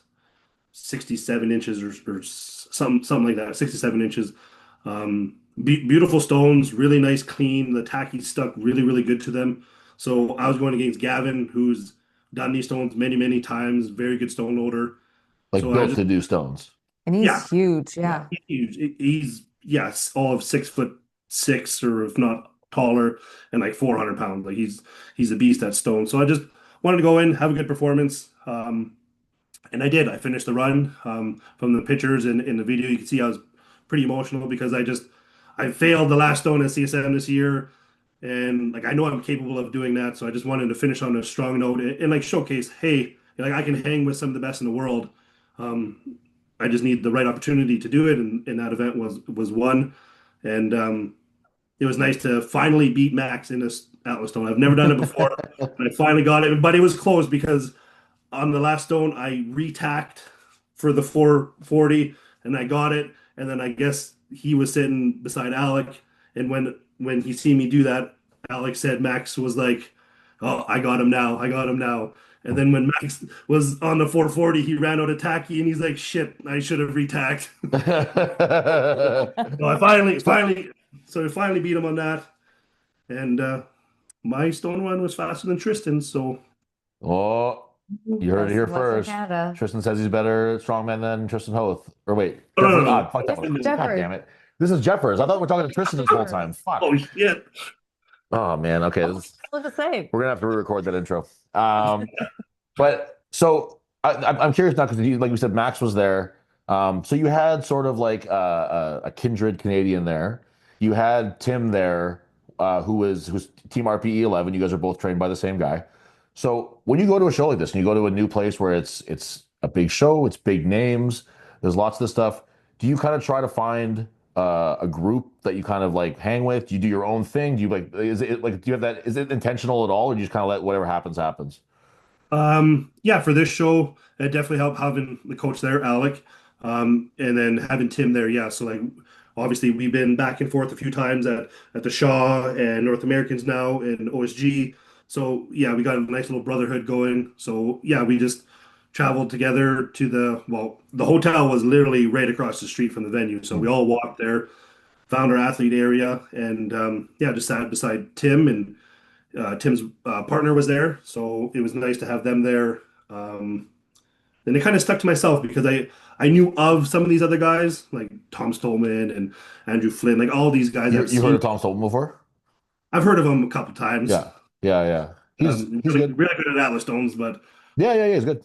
67 inches or something like that, 67 inches. Beautiful stones, really nice, clean. The tacky stuck really, really good to them. So I was going against Gavin, who's done these stones many, many times, very good stone loader. Like So I built just, to do stones. And he's yeah, huge. Yeah. he's huge. He's, yes, all of 6'6", or if not taller, and like 400 pounds. Like he's a beast at stone. So I just wanted to go in, have a good performance. And I did. I finished the run. From the pictures and in the video, you can see I was pretty emotional because I failed the last stone at CSM this year, and like I know I'm capable of doing that. So I just wanted to finish on a strong note and like showcase, hey, like I can hang with some of the best in the world. I just need the right opportunity to do it, and that event was one, and it was nice to finally beat Max in this Atlas stone. I've never done it before, and I finally got it, but it was close because on the last stone, I retacked for the 440 and I got it. And then I guess he was sitting beside Alec. And when he seen me do that, Alex said Max was like, "Oh, I got him now. I got him now." And then when Max was on the 440, he ran out of tacky and he's like, "Shit, I should have retacked." So I So, so I finally beat him on that. And my stone run was faster than Tristan's. So oh, you heard it Best here in Western first. Canada. Tristan says he's better strongman than Tristan Hoth. Or wait, no, no, Jeffrey. no, Ah, fuck that This is one. God Jeffers. damn it. This is Jeffers. I thought we were talking to Tristan this whole time. Jeffers. Fuck. oh shit. Oh man. Okay. Oh, they look the same. We're gonna have to re-record that intro. But so I'm curious now because like you said, Max was there. So you had sort of like a kindred Canadian there. You had Tim there, who's Team RPE 11. You guys are both trained by the same guy. So when you go to a show like this and you go to a new place where it's a big show, it's big names, there's lots of this stuff. Do you kind of try to find a group that you kind of like hang with? Do you do your own thing? Do you like is it like do you have that? Is it intentional at all, or do you just kind of let whatever happens happens? Yeah, for this show, it definitely helped having the coach there, Alec, and then having Tim there. Yeah, so like obviously we've been back and forth a few times at the Shaw and North Americans now and OSG. So yeah, we got a nice little brotherhood going. So yeah, we just traveled together to the hotel was literally right across the street from the venue. So we Hmm. all walked there, found our athlete area, and yeah, just sat beside Tim and Tim's partner was there, so it was nice to have them there. And it kind of stuck to myself because I knew of some of these other guys like Tom Stolman and Andrew Flynn, like all these guys You heard of Tom Stolten before? I've heard of them a couple times. Yeah, yeah, yeah. He's Really, good. really good at Atlas Stones, Yeah, yeah, yeah. He's good.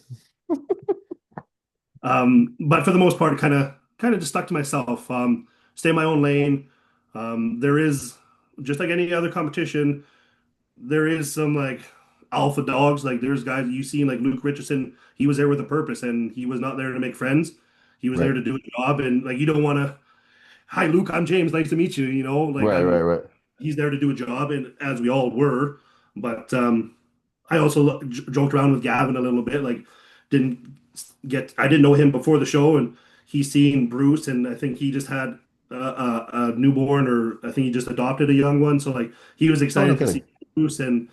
but for the most part, kind of just stuck to myself. Stay in my own lane. There is just like any other competition. There is some like alpha dogs. Like there's guys you seen like Luke Richardson. He was there with a purpose, and he was not there to make friends. He was there Right, to do a job, and like you don't want to. Hi, Luke. I'm James. Nice to meet you. You know, like right, right, I'm. right. He's there to do a job, and as we all were. But I also joked around with Gavin a little bit. Like didn't I didn't know him before the show, and he's seen Bruce, and I think he just had a newborn, or I think he just adopted a young one. So like he was Oh, no excited to see kidding. Bruce, and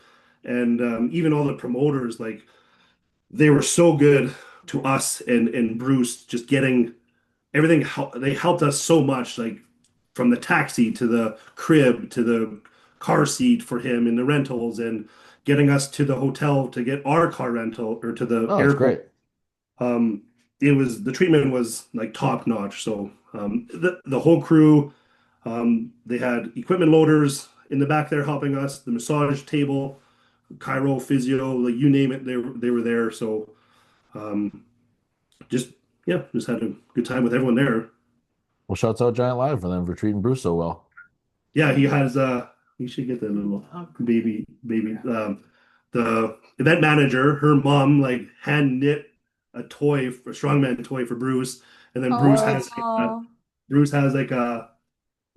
even all the promoters, like they were so good to us and Bruce, just getting everything. They helped us so much, like from the taxi to the crib to the car seat for him in the rentals, and getting us to the hotel to get our car rental or to the Oh, that's airport. great. um, it was the treatment was like top notch. So the whole crew, they had equipment loaders in the back there helping us, the massage table, Cairo physio, like you name it, they were there. So um, just yeah, just had a good time with everyone there. Well, shouts out Giant Live for them for treating Bruce so well. Yeah, he has you should get the little baby. The event manager, her mom like hand knit a toy, a strongman toy for Bruce, and then Oh, Bruce has like a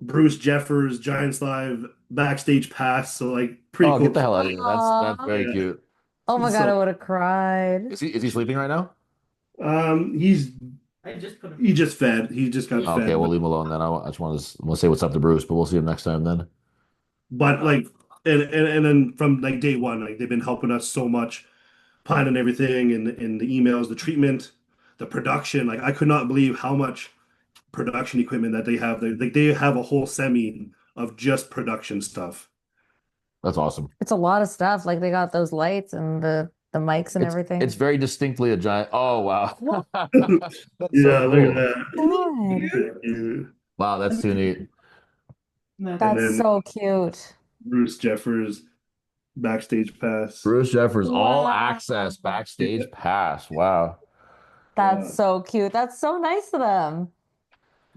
Bruce Jeffers Giants Live backstage pass, so like pretty Oh, get cool. the hell out of here. That's aw. very Yeah. cute. Oh my God, So I would have cried. Is he sleeping right now? He's I just put him. he just fed. He just got Okay, fed, we'll leave him alone then. I just want to say what's up to Bruce, but we'll see him next time then. but like, and then from like day one, like they've been helping us so much, planning everything and the emails, the treatment, the production. Like I could not believe how much production equipment that they have. They have a whole semi of just production stuff. That's awesome. It's a lot of stuff. Like they got those lights and the mics and It's everything. very distinctly a giant. Oh wow, that's so Yeah, look at cool. that. God, And Wow, that's too neat. that's then so cute. Bruce Jeffers backstage pass. Bruce Jeffers, all Wow. access Yeah. backstage pass. Wow. That's so cute. That's so nice of them.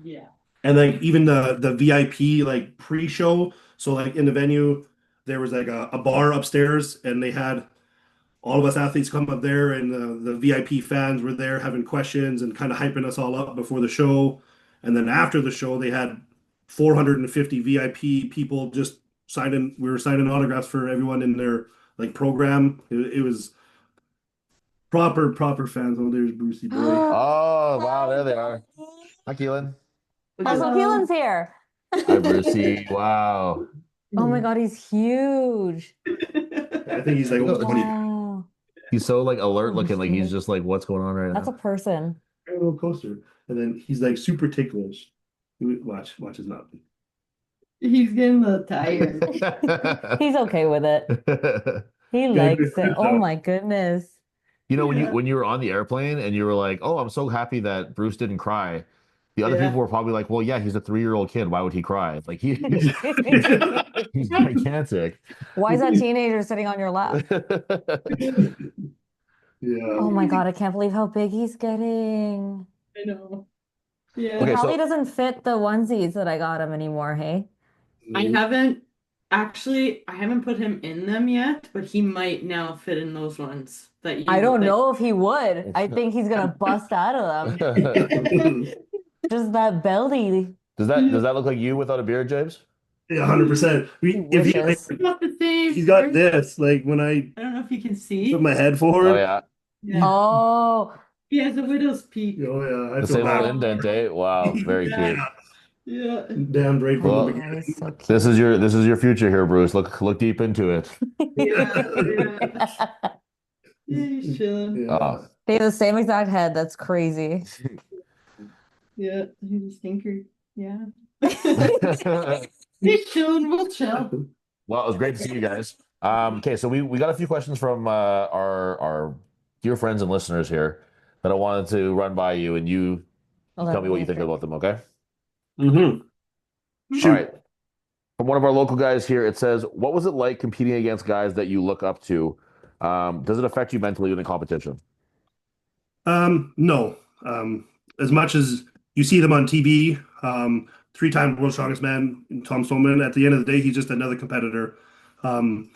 Yeah. And like even the VIP like pre-show, so like in the venue, there was like a bar upstairs, and they had all of us athletes come up there, and the VIP fans were there having questions and kind of hyping us all up before the show. And then after the show, they had 450 VIP people just signing. We were signing autographs for everyone in their like program. It was proper fans. Oh, there's Brucey boy. Oh wow, there they are. Hi, Keelan. Look Oh, at so Hello. Keelan's here. Hi, Brucey. Wow. Oh my God, he's huge. I think he's like almost 20. Wow. He's so like alert Oh, looking, like he's shit. just like, what's going on right That's a now? person. A little coaster. And then he's like super ticklish. Watch his mouth. He's getting a little tired. He's okay with it. He Good, likes it. good Oh job. my goodness. You know, Yeah. when you were on the airplane and you were like, "Oh, I'm so happy that Bruce didn't cry," the other people Yeah. were probably like, "Well, yeah, he's a 3-year-old kid. Why would he cry? It's like he's gigantic." Why is that teenager sitting on your lap? Yeah. Oh my God, I can't believe how big he's getting. I know. He Yeah. Okay, probably so doesn't fit the onesies that I got him anymore, hey? I haven't I haven't put him in them yet, but he might now fit in those ones I don't that know if he would. I think he's gonna bust out of them. Just that belly. does that look like you without a beard, James? Yeah, 100%. He If he like, wishes. Not the same. he's got this, like when I I don't know if you can put see. my head Oh forward, yeah, Yeah. Oh, He has a widow's peak. oh yeah, I the feel same little bad. indent, eh? Wow, very Yeah. cute. Yeah. Damned right oh from the my Well, God, he's so this is your future here, Bruce. Look deep into it. Yeah. cute. Yeah. Yeah, he's chilling. Oh. Yeah. They have the same exact head. That's crazy. Yeah. He's a stinker. Yeah. Well, He's chilling. We'll chill. it was great to see you guys. Okay, so we got a few questions from our dear friends and listeners here that I wanted to run by you, and you tell me what you think about them, okay? Mm-hmm. All Shoot. right. From one of our local guys here, it says, "What was it like competing against guys that you look up to? Does it affect you mentally in the competition?" No. As much as you see them on TV, three-time world strongest man, Tom Stoneman, at the end of the day, he's just another competitor. Um,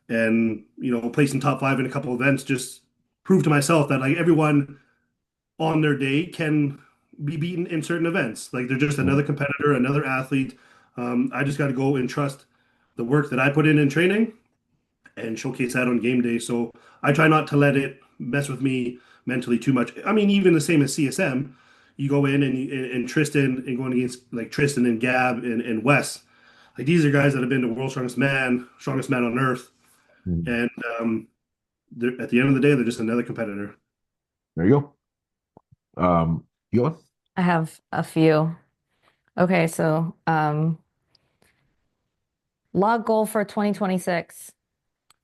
and placing top five in a couple events just proved to myself that like everyone on their day can be beaten in certain events. Like they're just Mhm. another competitor, another athlete. I just got to go and trust the work that I put in training and showcase that on game day. So I try not to let it mess with me mentally too much. I mean, even the same as CSM, you go in and Tristan and going against like Tristan and Gab and Wes. Like these are guys that have been the world's strongest man on earth, Mhm. and at the end of the day, they're just another competitor. There you go. You go. I have a few. Okay, so log goal for 2026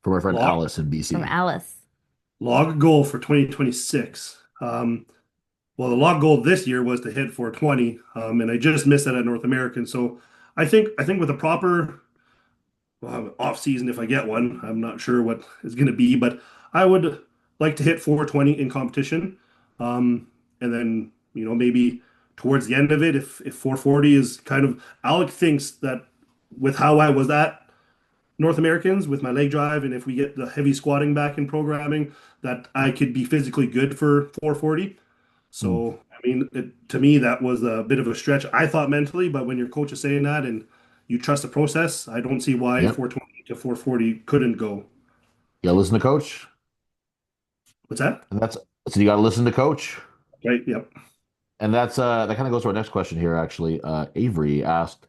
For my friend Log, Alice in from BC. Alice. log goal for 2026. Well, the log goal this year was to hit 420, and I just missed that at North American. So I think with a proper off season, if I get one, I'm not sure what it's going to be, but I would like to hit 420 in competition, and then maybe towards the end of it, if 440 is kind of Alec thinks that with how I was at North Americans with my leg drive, and if we get the heavy squatting back in programming, that I could be physically good for 440. Hmm. So, I mean, to me, that was a bit of a stretch, I thought mentally, but when your coach is saying that and you trust the process, I don't see why Yep. 420 to 440 couldn't go. You gotta listen to coach. What's that? And that's so you gotta listen to coach. Right. Yep. And that kind of goes to our next question here, actually. Avery asked,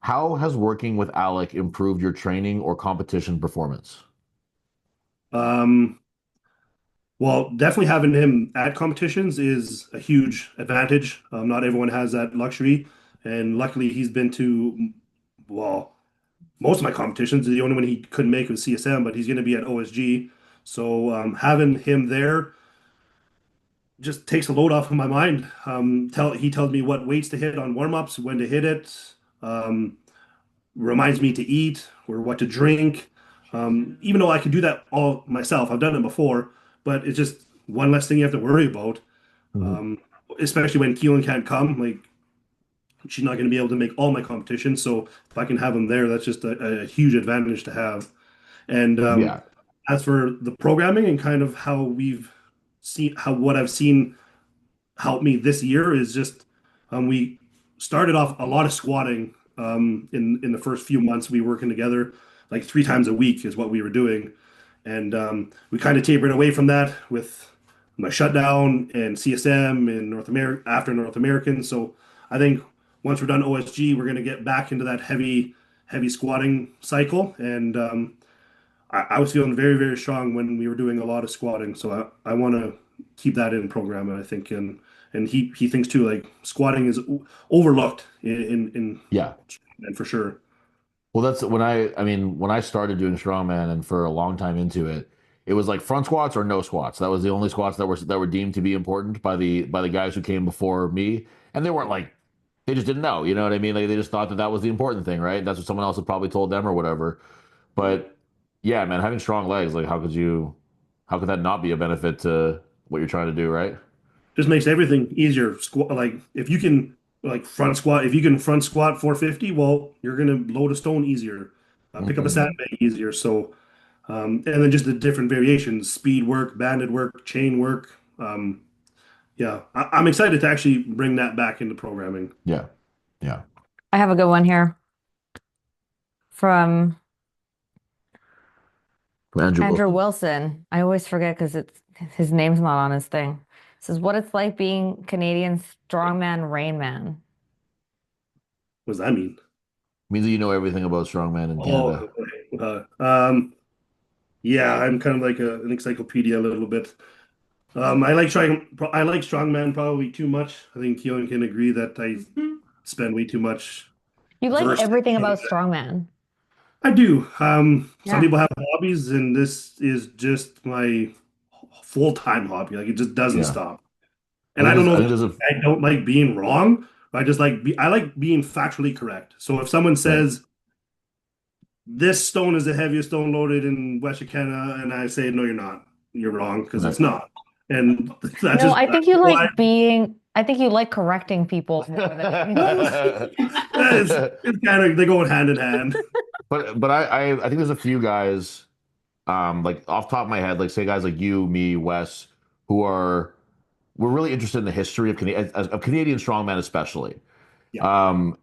how has working with Alec improved your training or competition performance? Um, well, definitely having him at competitions is a huge advantage. Not everyone has that luxury, and luckily he's been to, well, most of my competitions. The only one he couldn't make was CSM, but he's going to be at OSG. So having him there just takes a load off of my mind. He tells me what weights to hit on warm-ups, when to hit it, reminds me to eat or what to drink. Even though I could do that all myself, I've done it before, but it's just one less thing you have to worry about. Mhm. Um, Especially when Keelan can't come, like she's not going to be able to make all my competitions. So if I can have him there, that's just a huge advantage to have. And Yeah. as for the programming and kind of how we've seen how what I've seen helped me this year is just we started off a lot of squatting in the first few months we were working together, like 3 times a week is what we were doing, and we kind of tapered away from that with my shutdown and CSM in North America after North American. So I think once we're done OSG, we're going to get back into that heavy squatting cycle, and I was feeling very, very strong when we were doing a lot of squatting. So I want to keep that in program, I think. And he thinks too, like squatting is overlooked Yeah. and for sure. Well, that's when I mean, when I started doing strongman and for a long time into it, it was like front squats or no squats. That was the only squats that were deemed to be important by the guys who came before me, and they weren't like they just didn't know. You know what I mean? Like they just thought that that was the important thing, right? That's what someone else had probably told them or whatever. But yeah, man, having strong legs, like how could that not be a benefit to what you're trying to do, right? Just makes everything easier. Squat, like if you can like front squat, if you can front squat 450, well, you're gonna load a stone easier, pick up a Hmm. sandbag easier. So and then just the different variations, speed work, banded work, chain work. Yeah, I'm excited to actually bring that back into programming. Yeah, yeah. I have a good one here from From Andrew Andrew Wilson. Wilson. I always forget because it's his name's not on his thing. It says what it's like being Canadian strongman Rain Man. What does that mean? Means that you know everything about strongman in Canada. Oh, okay. Yeah, I'm kind of like an encyclopedia a little bit. I like strongman probably too much. I think Keelan can agree that I spend way too much You like versed. everything about strongman. I do. Some Yeah. people have hobbies, and this is just my full-time hobby. Like it just doesn't Yeah. stop. And I don't I know think if there's a I don't like being wrong. I just I like being factually correct. So if someone right. says this stone is the heaviest stone loaded in West Canada, and I say no, you're not. You're wrong because Right. it's not. And No, I that's think you why like being, I think you like correcting people more than anything. it's kind of they go hand in hand. But I think there's a few guys like off the top of my head, like say guys like you, me, Wes, who are we're really interested in the history of Canadian strongman especially. Yeah,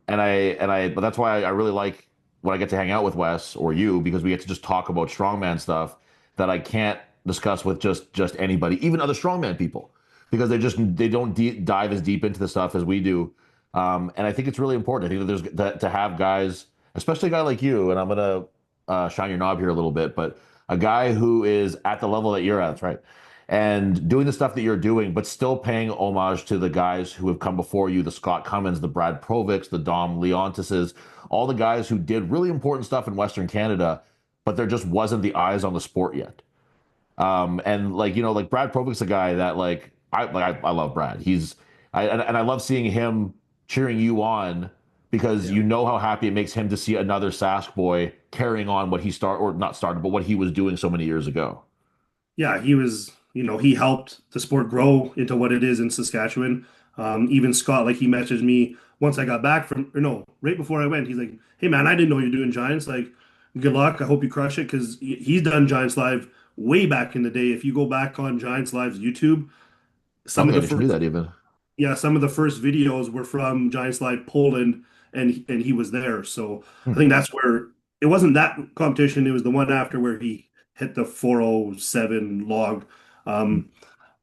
But that's why I really like when I get to hang out with Wes or you because we get to just talk about strongman stuff that I can't discuss with just anybody, even other strongman people, because they don't dive as deep into the stuff as we do. And I think it's really important. I think that to have guys, especially a guy like you, and I'm gonna shine your knob here a little bit, but a guy who is at the level that you're at, that's right, and doing the stuff that you're doing, but still paying homage to the guys who have come before you, the Scott Cummins, the Brad Provics, the Dom Leontises, all the guys who did really important stuff in Western Canada, but there just wasn't the eyes on the sport yet. And like, you know, like Brad Provic's a guy that I love Brad. And I love seeing him cheering you on because yeah, you know how happy it makes him to see another Sask boy carrying on what he started or not started, but what he was doing so many years ago. yeah. He was, he helped the sport grow into what it is in Saskatchewan. Even Scott, like he messaged me once I got back from, or no, right before I went. He's like, "Hey man, I didn't know you're doing Giants. Like, good luck. I hope you crush it." Because he's done Giants Live way back in the day. If you go back on Giants Live's YouTube, some of Okay, I the didn't do first that even. yeah, some of the first videos were from Giant Slide Poland, and he was there. So I Hmm. think that's where it wasn't that competition. It was the one after where he hit the 407 log. Um,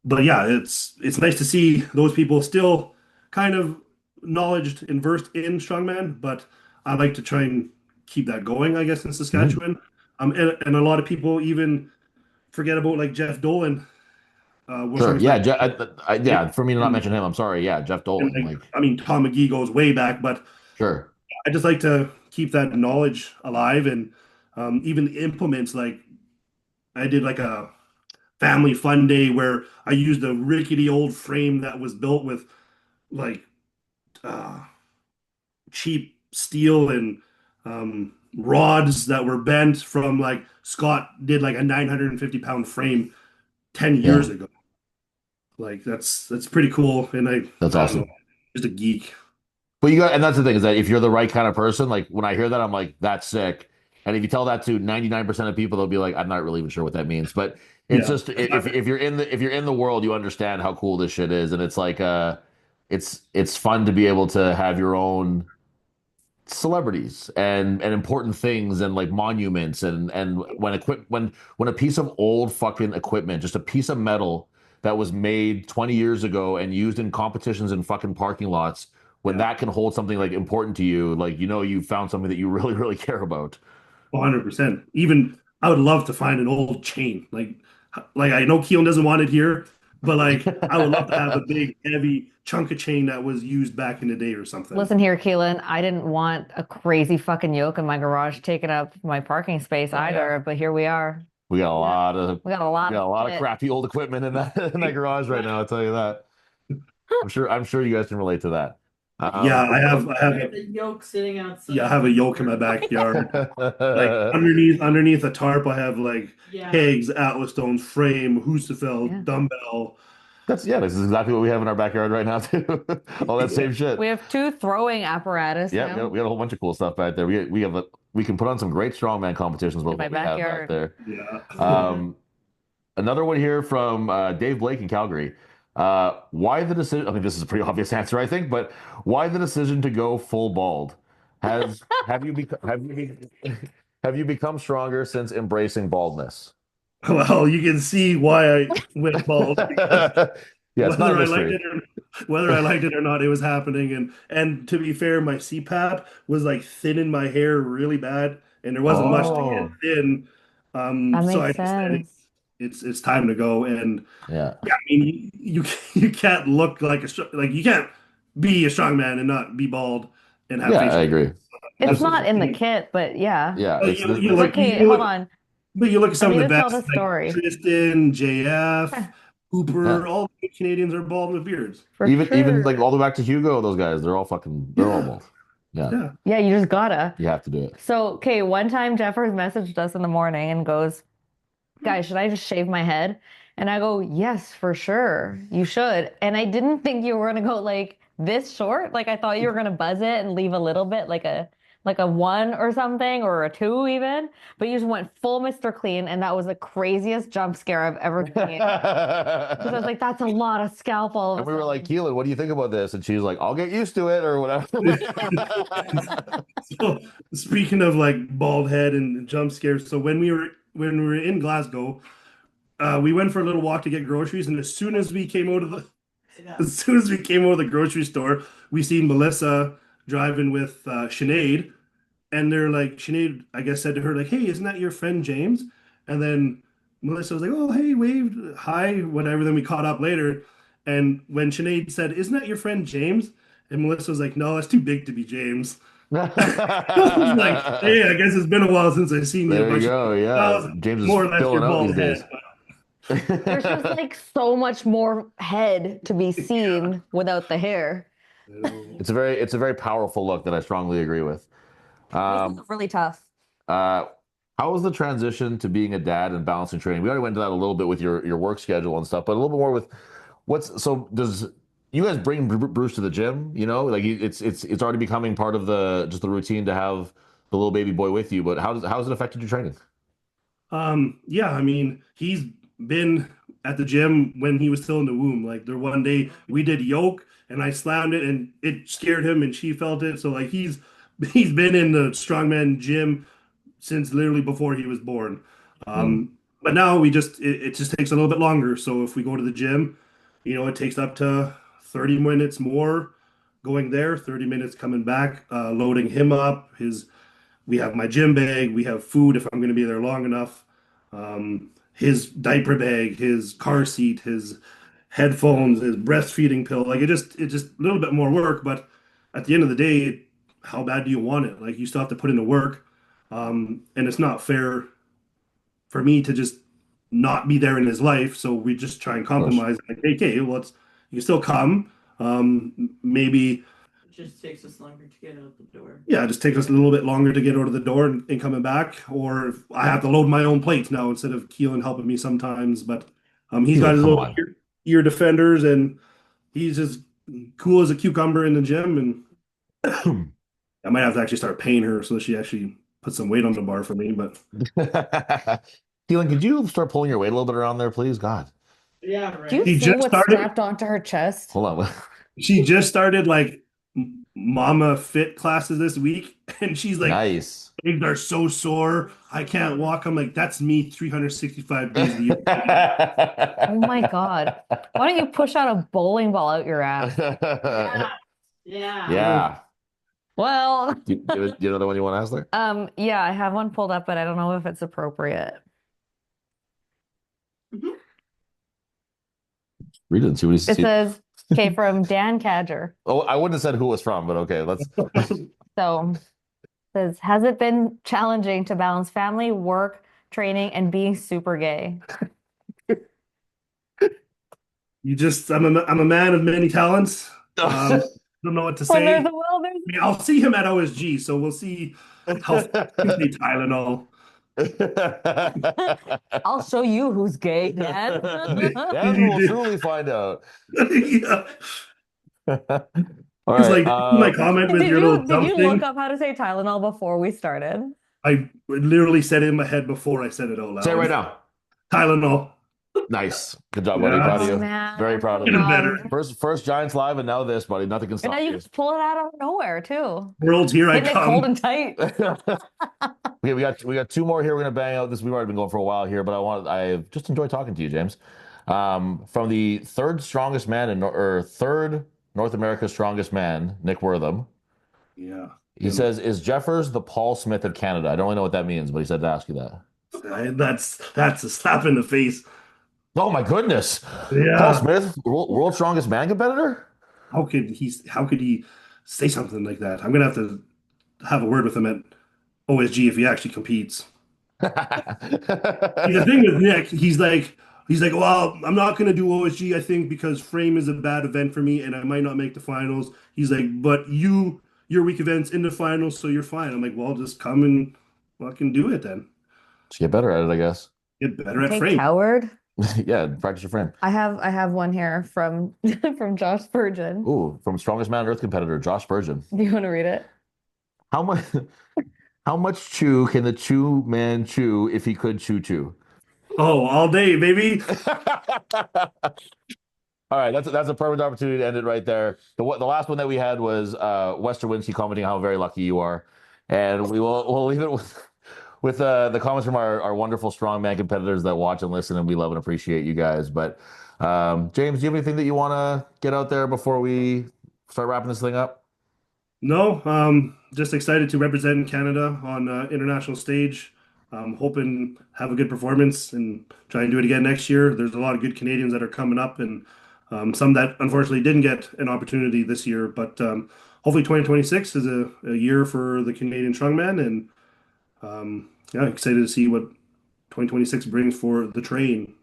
but yeah, it's nice to see those people still kind of knowledge and versed in strongman, but I like to try and keep that going, I guess, in Mhm. Saskatchewan. And a lot of people even forget about like Jeff Dolan, World Sure. Strongest Yeah. Man. Yeah. For me to not And, mention him, I'm sorry. Yeah. Jeff and Dolan. like, Like, I mean, Tom McGee goes way back, but sure. I just like to keep that knowledge alive and even the implements. Like I did like a family fun day where I used a rickety old frame that was built with like uh, cheap steel and rods that were bent from like Scott did like a 950 pound frame 10 Yeah. years ago. Like that's pretty cool. And That's I don't know, awesome. just a geek. But you got, and that's the thing is that if you're the right kind of person, like when I hear that, I'm like, that's sick. And if you tell that to 99% of people, they'll be like, I'm not really even sure what that means. But it's Yeah. just if you're in the world, you understand how cool this shit is, and it's like it's fun to be able to have your own celebrities and important things and like monuments and when a piece of old fucking equipment, just a piece of metal that was made 20 years ago and used in competitions in fucking parking lots, when Yeah. that can hold something like important to you, like you found something that you really really care about. 100%. Even I would love to find an old chain. Like I know Keelan doesn't want it here, but like I would love to have a big, heavy chunk of chain that was used back in the day or something. Listen here, Keelan, I didn't want a crazy fucking yoke in my garage taking up my parking space either, but here we are. We got a Yeah. lot of We got a lot we got of a lot of shit. crappy old equipment in that in that garage right now, I'll tell you that. I'm sure you guys can relate to that. Yeah, The yolk sitting I outside. have a yoke in my backyard. Like underneath a tarp, I have like Yeah. kegs, Atlas stones, frame, Yeah. Husafell, dumbbell. This is exactly what we have in our backyard right now too. All that Yeah. same We shit. have two throwing apparatus Yeah, now we got a whole bunch of cool stuff back there. We can put on some great strongman competitions in with my what we have back backyard. there. Yeah. Yeah. Um, Another one here from Dave Blake in Calgary. Why the decision? I mean, this is a pretty obvious answer, I think, but why the decision to go full bald? Have you become have you become stronger since embracing baldness? Well, you can see why I went bald because Yeah, it's not a whether I liked mystery. it or whether I liked it or not, it was happening. And to be fair, my CPAP was like thinning my hair really bad, and there wasn't much to get Oh, thin. That So I makes decided sense. it's time to go. And yeah. yeah, I mean, you can't look like like you can't be a strong man and not be bald and have Yeah, I facial hair. agree. It's Just, not in the kit, but yeah. Yeah, well, it's you this. But look okay, you hold look on. but you look at I some of need the to tell best the like story. Tristan, JF, Yeah. Cooper, all the Canadians are bald with beards. For Even like sure. all the way back to Hugo, those guys, they're all Yeah, bald. Yeah, yeah. Yeah, you just gotta. you have to do it. So, okay, one time Jeffers messaged us in the morning and goes, guys, should I just shave my head? And I go, yes, for sure. You should. And I didn't think you were gonna go like this short. Like I thought you were gonna buzz it and leave a little bit, like a one or something, or a two even. But you just went full Mr. Clean, and that was the craziest jump scare I've ever seen. Because I was like, that's a lot of scalp all And of a we were like, sudden. Keelan, what do you think about this? And she was like, I'll get used to it or whatever. So speaking of like bald head and jump scares, so when we were in Glasgow, we went for a little walk to get groceries, and as soon as we came out of the grocery store, we seen Melissa driving with Sinead, and they're like, Sinead, I guess, said to her like, "Hey, isn't that your friend James?" And then Melissa was like, "Oh, hey, waved, hi, whatever." Then we caught up later, and when Sinead said, "Isn't that your friend James?" and Melissa was like, "No, that's too big to be James." I was like, "Hey, I guess it's been a while since I've seen you," There but you she's go. like, Yeah. "No, James is more or less your filling out these bald head." days. There's just like so much more head to be seen without the hair. It's a very powerful look that I strongly agree with. Makes Um, it really tough. uh, how was the transition to being a dad and balancing training? We already went into that a little bit with your work schedule and stuff, but a little bit more with does you guys bring Bruce to the gym? You know, like it's already becoming part of the routine to have the little baby boy with you. But how's it affected your training? Yeah, I mean, he's been at the gym when he was still in the womb. Like there one day we did yoke and I slammed it and it scared him and she felt it. So like he's been in the strongman gym since literally before he was born. Hmm. Um, But now it just takes a little bit longer. So if we go to the gym, it takes up to 30 minutes more going there, 30 minutes coming back, loading him up. We have my gym bag, we have food if I'm going to be there long enough. His diaper bag, his car seat, his headphones, his breastfeeding pill. Like it just a little bit more work, but at the end of the day, how bad do you want it? Like you still have to put in the work. And it's not fair for me to just not be there in his life. So we just try and Of course. compromise. Like, hey, okay, well, you can still come. Maybe, It just takes us longer to get out the door. yeah, just take us a little bit longer to get out of the door and coming back. Or if I have to load my own plates now instead of Keelan helping me sometimes. But he's got Keelan, his come little on. ear defenders, and he's just cool as a cucumber in the gym. And I might have to actually start paying her so she actually puts some weight on the bar for me. But Keelan, could you start pulling your weight a little bit around there, please? God. Yeah, Do you right. she see just what's started. strapped onto her chest? Hold on. She just started like mama fit classes this week, and she's like, Nice. legs are so sore. I can't walk. I'm like, that's me 365 days a year. Oh my God. Why don't you push out a bowling ball out your ass? Yeah. Yeah. Yeah. Well, Do you know the one you want to ask there? yeah, I have one pulled up, but I don't know if it's appropriate. Mhm. Read it and see what It he's. says, okay, from Dan Cadger. Oh, I wouldn't have said who it was from, but okay, let's. So it says, has it been challenging to balance family, work, training, and being super gay? I'm a man of many talents. Don't know what to When say. there's I a will, there's mean, I'll see him at OSG, so we'll see how they Tylenol. I'll show you who's gay, Dan. Then we'll truly find out. Yeah. All It's right. like my comment with Did your little you dump look thing. up how to say Tylenol before we started? I literally said it in my head before I said it out Say it right loud. now. Tylenol. Nice. Good job, buddy. Proud Yeah, of Oh you. man, Very I'm proud of even you. better. proud. First Giants live, and now this, buddy. Nothing can And now stop you you. just pull it out of nowhere too. World, here I Hitting it cold come. and tight. Okay, we got two more here. We're gonna bang out this. We've already been going for a while here, but I just enjoyed talking to you, James. From the third North America's strongest man, Nick Wortham. Yeah. He says, "Is Jeffers the Paul Smith of Canada?" I don't really know what that means, but he said to ask you that. That's a slap in the face. Oh my goodness, Paul Yeah. Smith, world strongest man competitor. How could he say something like that? I'm gonna have a word with him at OSG if he actually competes. See, the thing with Nick, he's like, well, I'm not gonna do OSG, I think, because frame is a bad event for me and I might not make the finals. He's like, but your week event's in the finals, so you're fine. I'm like, well, just come and fucking do it then. Just get better at it, I guess. Get better at Okay, frame. coward. Yeah, practice your frame. I have one here from from Josh Spurgeon. Ooh, from strongest man on earth competitor, Josh Spurgeon. Do you want to read it? How much how much chew can the chew man chew if he could chew chew? Oh, all day, baby. All right, that's a perfect opportunity to end it right there. The last one that we had was Wester Winsky commenting how very lucky you are, and we'll leave it with the comments from our wonderful strongman competitors that watch and listen, and we love and appreciate you guys. But James, do you have anything that you want to get out there before we start wrapping this thing up? No, just excited to represent Canada on international stage. Hoping have a good performance and try and do it again next year. There's a lot of good Canadians that are coming up, and some that unfortunately didn't get an opportunity this year. But hopefully, 2026 is a year for the Canadian strongman, and yeah, excited to see what 2026 brings for the train.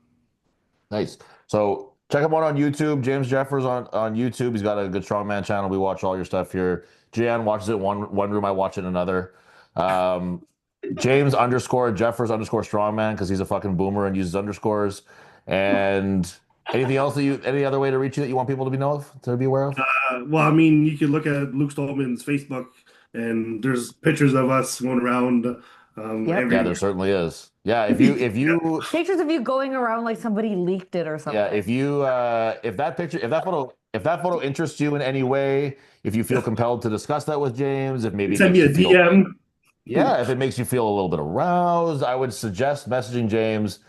Nice. So check him out on YouTube. James Jeffers on YouTube. He's got a good strongman channel. We watch all your stuff here. Jian watches it one room. I watch it in another. James underscore Jeffers underscore strongman because he's a fucking boomer and uses underscores. And anything else any other way to reach you that you want people to be aware of? Well, I mean, you could look at Luke Stolman's Facebook, and there's pictures of us going around. Yep. Yeah, there certainly is. Yeah, if you Pictures of you going around like somebody leaked it or something. yeah, if that photo interests you in any way, if you feel compelled to discuss that with James, if maybe it Send me makes a you feel DM. yeah, if it makes you feel a little bit aroused, I would suggest messaging James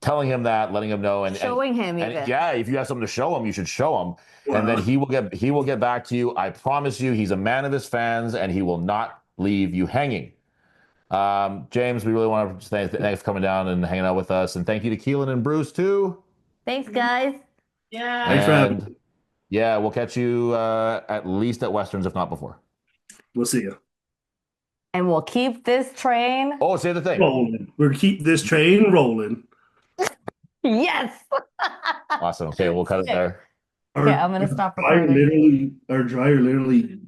telling him that, letting him know, and Showing him and even. yeah, if you have something to show him, you should show him, and then he will get back to you. I promise you, he's a man of his fans, and he will not leave you hanging. James, we really want to say thanks for coming down and hanging out with us, and thank you to Keelan and Bruce too. Thanks, guys. Yeah. Thanks for having me. Yeah, we'll catch you at least at Westerns, if not before. We'll see you. And we'll keep this train. Oh, say the thing. Rolling. We'll keep this train rolling. Yes. Awesome. Okay, we'll cut it there. Okay, I'm gonna stop Our recording. dryer literally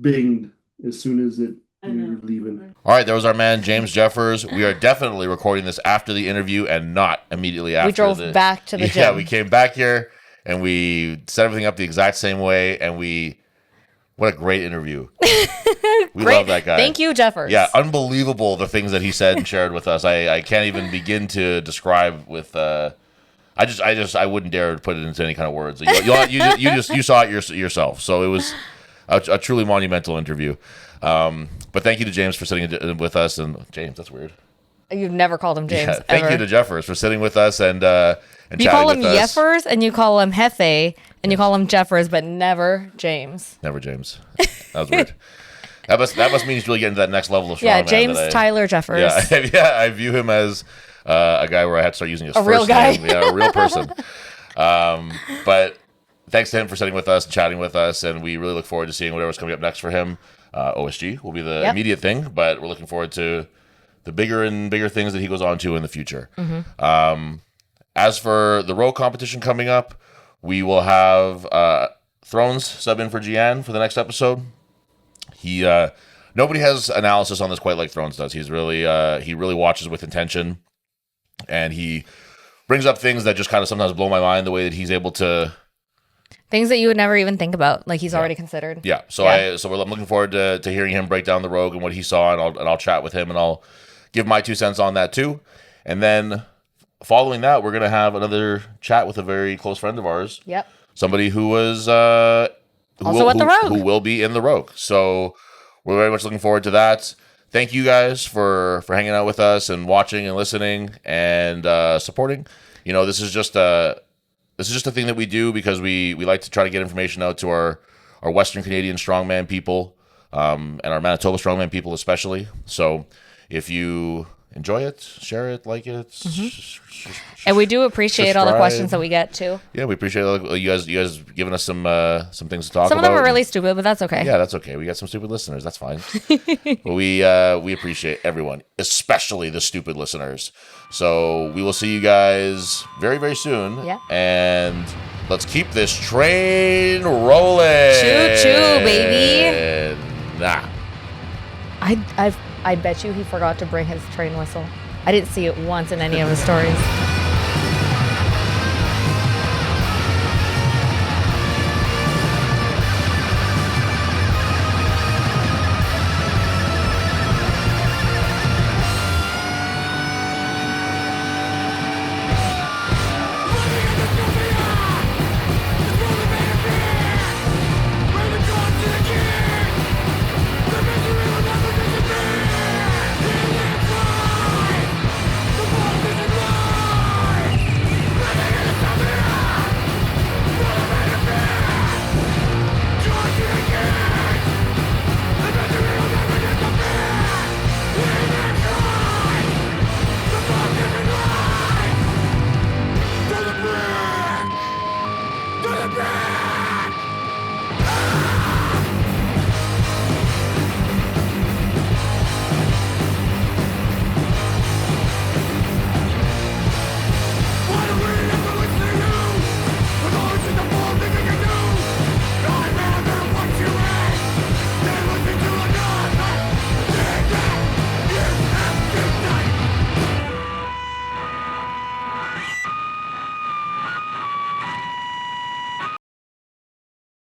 binged as soon as we were leaving. All right, there was our man James Jeffers. We are definitely recording this after the interview and not immediately after. We drove back to the gym. Yeah, we came back here and we set everything up the exact same way, and what a great interview. We love that guy. Thank you, Jeffers. Yeah, unbelievable the things that he said and shared with us. I can't even begin to describe with. I wouldn't dare to put it into any kind of words. You saw it yourself. So it was a truly monumental interview. But thank you to James for sitting with us. And James, that's weird. You've never called him James. Yeah, thank you to Jeffers for sitting with us and you call him Jeffers and you call him Hefe and you call him Jeffers, but never James. Never James. That was weird. That must mean he's really getting to that next level of strongman. Yeah, James Tyler Jeffers. Yeah, I view him as a guy where I had to start using his a first real guy. name. Yeah, a real person. But thanks to him for sitting with us and chatting with us, and we really look forward to seeing whatever's coming up next for him. OSG will be the immediate thing, but we're looking forward to the bigger and bigger things that he goes on to in the future. Mm-hmm. As for the row competition coming up, we will have Thrones sub in for Jian for the next episode. Nobody has analysis on this quite like Thrones does. He's really he really watches with intention, and he brings up things that just kind of sometimes blow my mind the way that he's able to. Things that you would never even think about, like he's already considered. Yeah. So I'm looking forward to hearing him break down the Rogue and what he saw, and I'll chat with him and I'll give my 2 cents on that too. And then following that, we're gonna have another chat with a very close friend of ours. Yep. Somebody who was the Rogue, who will be in the Rogue. So we're very much looking forward to that. Thank you guys for hanging out with us and watching and listening and supporting. You know, this is just a thing that we do because we like to try to get information out to our Western Canadian strongman people and our Manitoba strongman people especially. So if you enjoy it, share it, like it. Mm-hmm. And we do appreciate all the questions that we get too. Yeah, we appreciate you guys giving us some things to talk about. Some of them are really stupid, but that's okay. Yeah, that's okay. We got some stupid listeners. That's fine. But we appreciate everyone, especially the stupid listeners. So we will see you guys very, very soon. Yeah. And let's keep this train rolling. Choo choo, baby. Nah. I bet you he forgot to bring his train whistle. I didn't see it once in any of his stories.